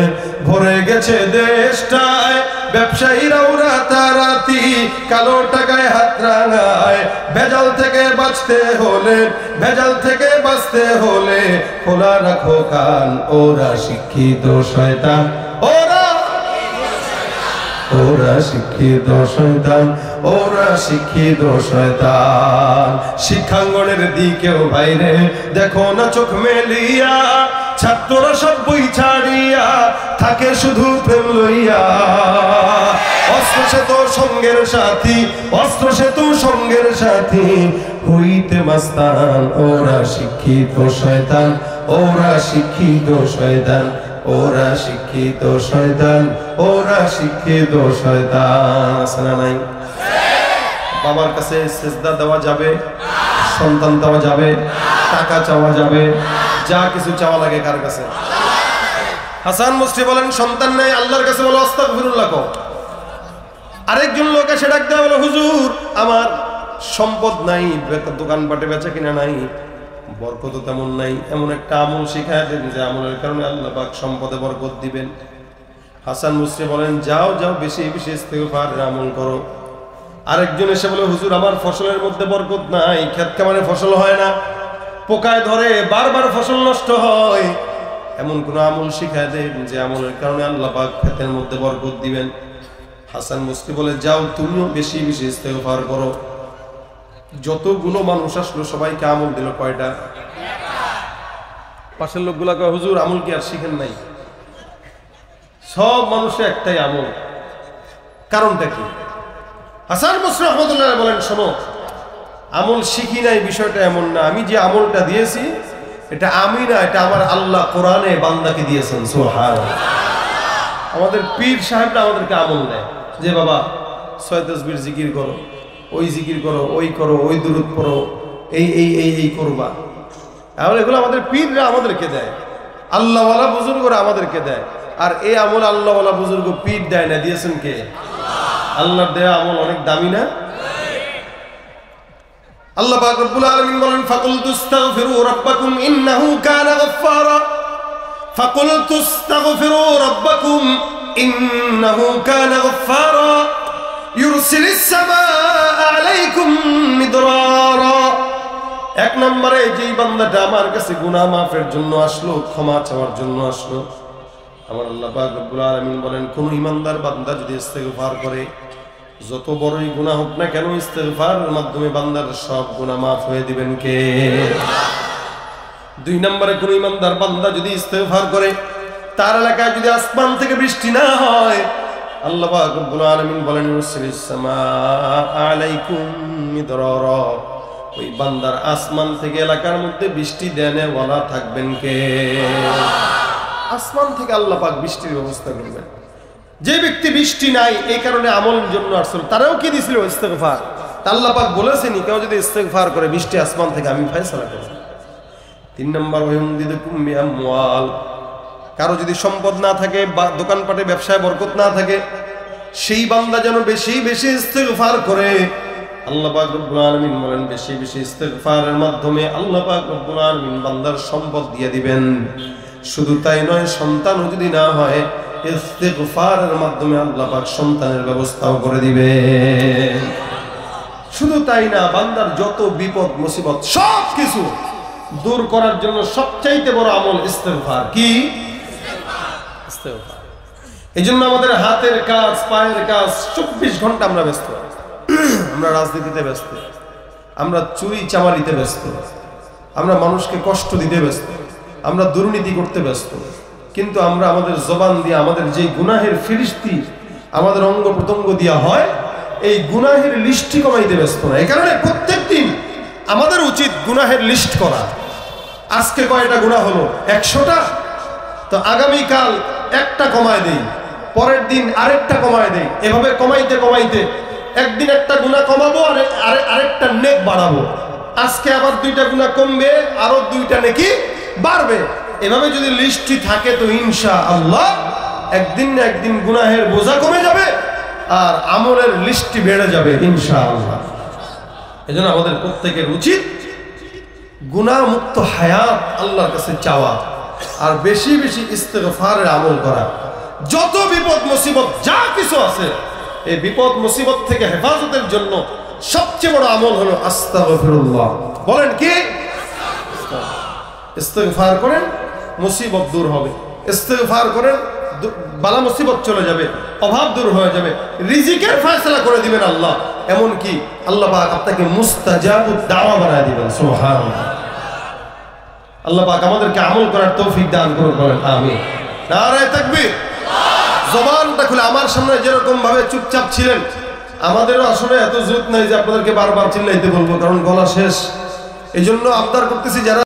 ভরে গেছে দেশটায়, ব্যবসায়ীরাও রাতারাতি কালো টাকায় হাত রাঙায়। ভেজাল থেকে বাঁচতে হলে, ভেজাল থেকে বাঁচতে হলে খোলা রাখো কান। ওরা শিক্ষিত শয়তান, ওরা ওরা শিক্ষিত শয়তান, ওরা শিক্ষিত শয়তান। শিক্ষাঙ্গনের দিকেও বাইরে দেখো না চোখ মেলিয়া, ছাত্ররা সব বই ছাড়িয়া থাকে শুধু প্রেম লইয়া। অস্ত্র সে তো সঙ্গের সাথী, অস্ত্র সে তো সঙ্গের সাথী, হইতে মাস্তান। ওরা শিক্ষিত শয়তান, ওরা শিক্ষিত শয়তান, ওরা শিক্ষিত শয়তান, ওরা শিক্ষিত শয়তান। আছে না নাই? বাবার কাছে সেজদা দেওয়া যাবে, সন্তান দেওয়া যাবে, টাকা চাওয়া যাবে, যা কিছু চাওয়া লাগে কার কাছে? হাসান মুস্তি বলেন, সন্তান নাই, আল্লাহর কাছে বলো আস্তাগফিরুল্লাহ কও। আরেকজন লোক এসে ডাক দেয়, বলো হুজুর আমার সম্পদ নাই, দোকানপাটে বেচা কিনা নাই, বরকত তেমন নাই, এমন একটা আমল শিখায় দেন যে আমলের কারণে আল্লাহ পাক সম্পদে বরকত দিবেন। হাসান মুস্তি বলেন, যাও যাও বেশি বেশি ইস্তেগফার আমল করো। আরেকজন এসে বলে, হুজুর আমার ফসলের মধ্যে বরকত নাই, ক্ষেত খামারে ফসল হয় না, পোকায় ধরে, বারবার ফসল নষ্ট হয়, এমন কোন আমল শিখায় দেন যে আমলের কারণে আল্লাহ পাক ক্ষেতের মধ্যে বরকত দিবেন। হাসান মুস্তি বলে, যাও তুমিও বেশি বেশি ইস্তেগফার করো। যতগুলো মানুষ আসলো সবাইকে আমল দিল কয়টা? পাশের লোকগুলা কয়, হুজুর আমল কি আর শিখেন নাই? সব মানুষের একটাই আমল। কারণটা কি? হাসান মুস্তি রাহমাতুল্লাহ বলেন, শোনো, আমল শিখি নাই বিষয়টা এমন না, আমি যে আমলটা দিয়েছি এটা আমি না, এটা আমার আল্লাহ কোরআনে বান্দাকে দিয়েছেন। সুবহানাল্লাহ। আমাদের পীর সাহেবরা আমাদেরকে আমল দেয় যে বাবা 6 তাসবির জিকির করো, ওই জিকির করো, ওই করো, ওই দুরূদ পড়ো, এই এই এই এই করবা। তাহলে এগুলো আমাদের পীররা আমাদেরকে দেয়, আল্লাহওয়ালা বুজুর্গরা আমাদেরকে দেয়। আর এই আমল আল্লাহওয়ালা বুজুর্গ পীর দেয় না, দিয়েছেন কে? আল্লাহর দেয়া আমল অনেক দামি না? আল্লাহ পাক রব্বুল আলামিন বলেন ফাকুলতু আস্তাগফিরু রাব্বাকুম ইন্নাহু কানা গাফফারা ফাকুলতু আস্তাগফিরু রাব্বাকুম ইন্নাহু কানা গাফফারা ইউরসিলিস সামাআ আলাইকুম মিদরারা। এক নম্বরে যেই বান্দাটা আমার কাছে গুনাহ মাফের জন্য আসলো, ক্ষমা চাওয়ার জন্য আসলো, আমার আল্লাহ পাক রব্বুল আলামিন বলেন কোন ঈমানদার বান্দা যদি ইস্তেগফার করে, যত বড়ই গুনাহ হোক না কেন, ইস্তেগফারের মাধ্যমে বান্দার সব গুনাহ মাফ হয়ে দিবেন কে? দুই নম্বরে কোন ঈমানদার বান্দা যদি ইস্তেগফার করে, তার এলাকায় যদি আসমান থেকে বৃষ্টি না হয়, আল্লাহ পাক রব্বুল আলামিন বলেন ইউরসিলিস সামাআ আলাইকুম মিদরারা, ওই বান্দার আসমান থেকে এলাকার মধ্যে বৃষ্টি দেনে ওয়ালা থাকবেন কে? আসমান থেকে আল্লাহ পাক বৃষ্টির ব্যবস্থা করবেন। যে ব্যক্তি বৃষ্টি নাই এই কারণে আমলের জন্য আসল, তারাও কি দিছিল ইস্তেগফার। আল্লাহ পাক বলেছেনই কেউ যদি ইস্তেগফার করে বৃষ্টি আসমান থেকে আমি ফয়সালা করব। তিন নম্বর ওয়ায়ুমদিদুকুম বিআমওয়াল, কারো যদি সম্পদ না থাকে বা দোকানপাটে ব্যবসায় বরকত না থাকে, সেই বান্দা যেন বেশি বেশি ইস্তেগফার করে। আল্লাহ পাক রব্বুল আলামিন বলেন বেশি বেশি ইস্তেগফারের মাধ্যমে আল্লাহ পাক রব্বুল আলামিন বান্দার সম্পদ দিয়ে দিবেন। শুধু তাই নয়, সন্তানও যদি না হয় ইস্তেগফারের মাধ্যমে আল্লাহ পাক সন্তানের ব্যবস্থাও করে দিবে। শুধু তাই না, বান্দার যত বিপদ মুসিবত সব কিছু দূর করার জন্য সবচাইতে বড় আমল ইস্তেগফার। কি? ইস্তেগফার। এজন্য আমাদের হাতের কাজ, পায়ের কাজ 24 ঘন্টা আমরা ব্যস্ত। আমরা রাজনীতিতে ব্যস্ত, আমরা চুরি চামারিতে ব্যস্ত, আমরা মানুষকে কষ্ট দিতে ব্যস্ত, আমরা দুর্নীতি করতে ব্যস্ত, কিন্তু আমরা আমাদের জবান দিয়ে আমাদের যে গুনাহের ফিরিস্তি আমাদের অঙ্গ প্রত্যঙ্গ দেওয়া হয়, এই গুনাহের লিস্টটি কমাইতে ব্যস্ত না। এই কারণে প্রত্যেক দিন আমাদের উচিত গুনাহের লিস্ট করা। আজকে কয়টা গুনাহ হলো? 100টা। তো আগামীকাল একটা কমায় দেই, পরের দিন আরেকটা কমায় দেই, এভাবে কমাইতে কমাইতে একদিন একটা গুনাহ কমাবো, আরেকটা নেক বাড়াবো। আজকে আবার 2টা গুনাহ কমবে, আরো 2টা নেকি বাড়বে। এভাবে যদি লিস্টটি থাকে তো ইনশাআল্লাহ একদিন না একদিন গুনাহের বোঝা কমে যাবে আর আমলের লিস্টটি বেড়ে যাবে ইনশাআল্লাহ। এজন্য আমাদের প্রত্যেকের উচিত গুনাহ মুক্ত হায়াত আল্লাহর কাছে চাওয়া আর বেশি বেশি ইস্তেগফারের আমল করা। যত বিপদ মুসিবত যা কিছু আছে, এই বিপদ মুসিবত থেকে হেফাজতের জন্য সবচেয়ে বড় আমল হলো আস্তাগফিরুল্লাহ। বলেন কি? ইস্তেগফার করেন, মুসিবত দূর হবে। ইস্তেগফার করেন, বালা মুসিবত চলে যাবে, অভাব দূর হয়ে যাবে, রিজিকের ফয়সালা করে দিবেন আল্লাহ। এমন কি আল্লাহ পাক আপনাকে মুস্তাজাবুদ দাওয়া বানায় দিবেন। সুবহানাল্লাহ। আল্লাহ পাক আমাদেরকে আমল করার তৌফিক দান করুন। বলেন আমিন। নারে তাকবীর। জবানটা খুলে, আমার সামনে যেরকম ভাবে চুপচাপ ছিলেন, আমাদেরও আসলে এত জোর নাই যে আপনাদেরকে বারবার চিল্লাইতে বলবো, কারণ গলা শেষ। এই জন্য আবদার করতেছি যারা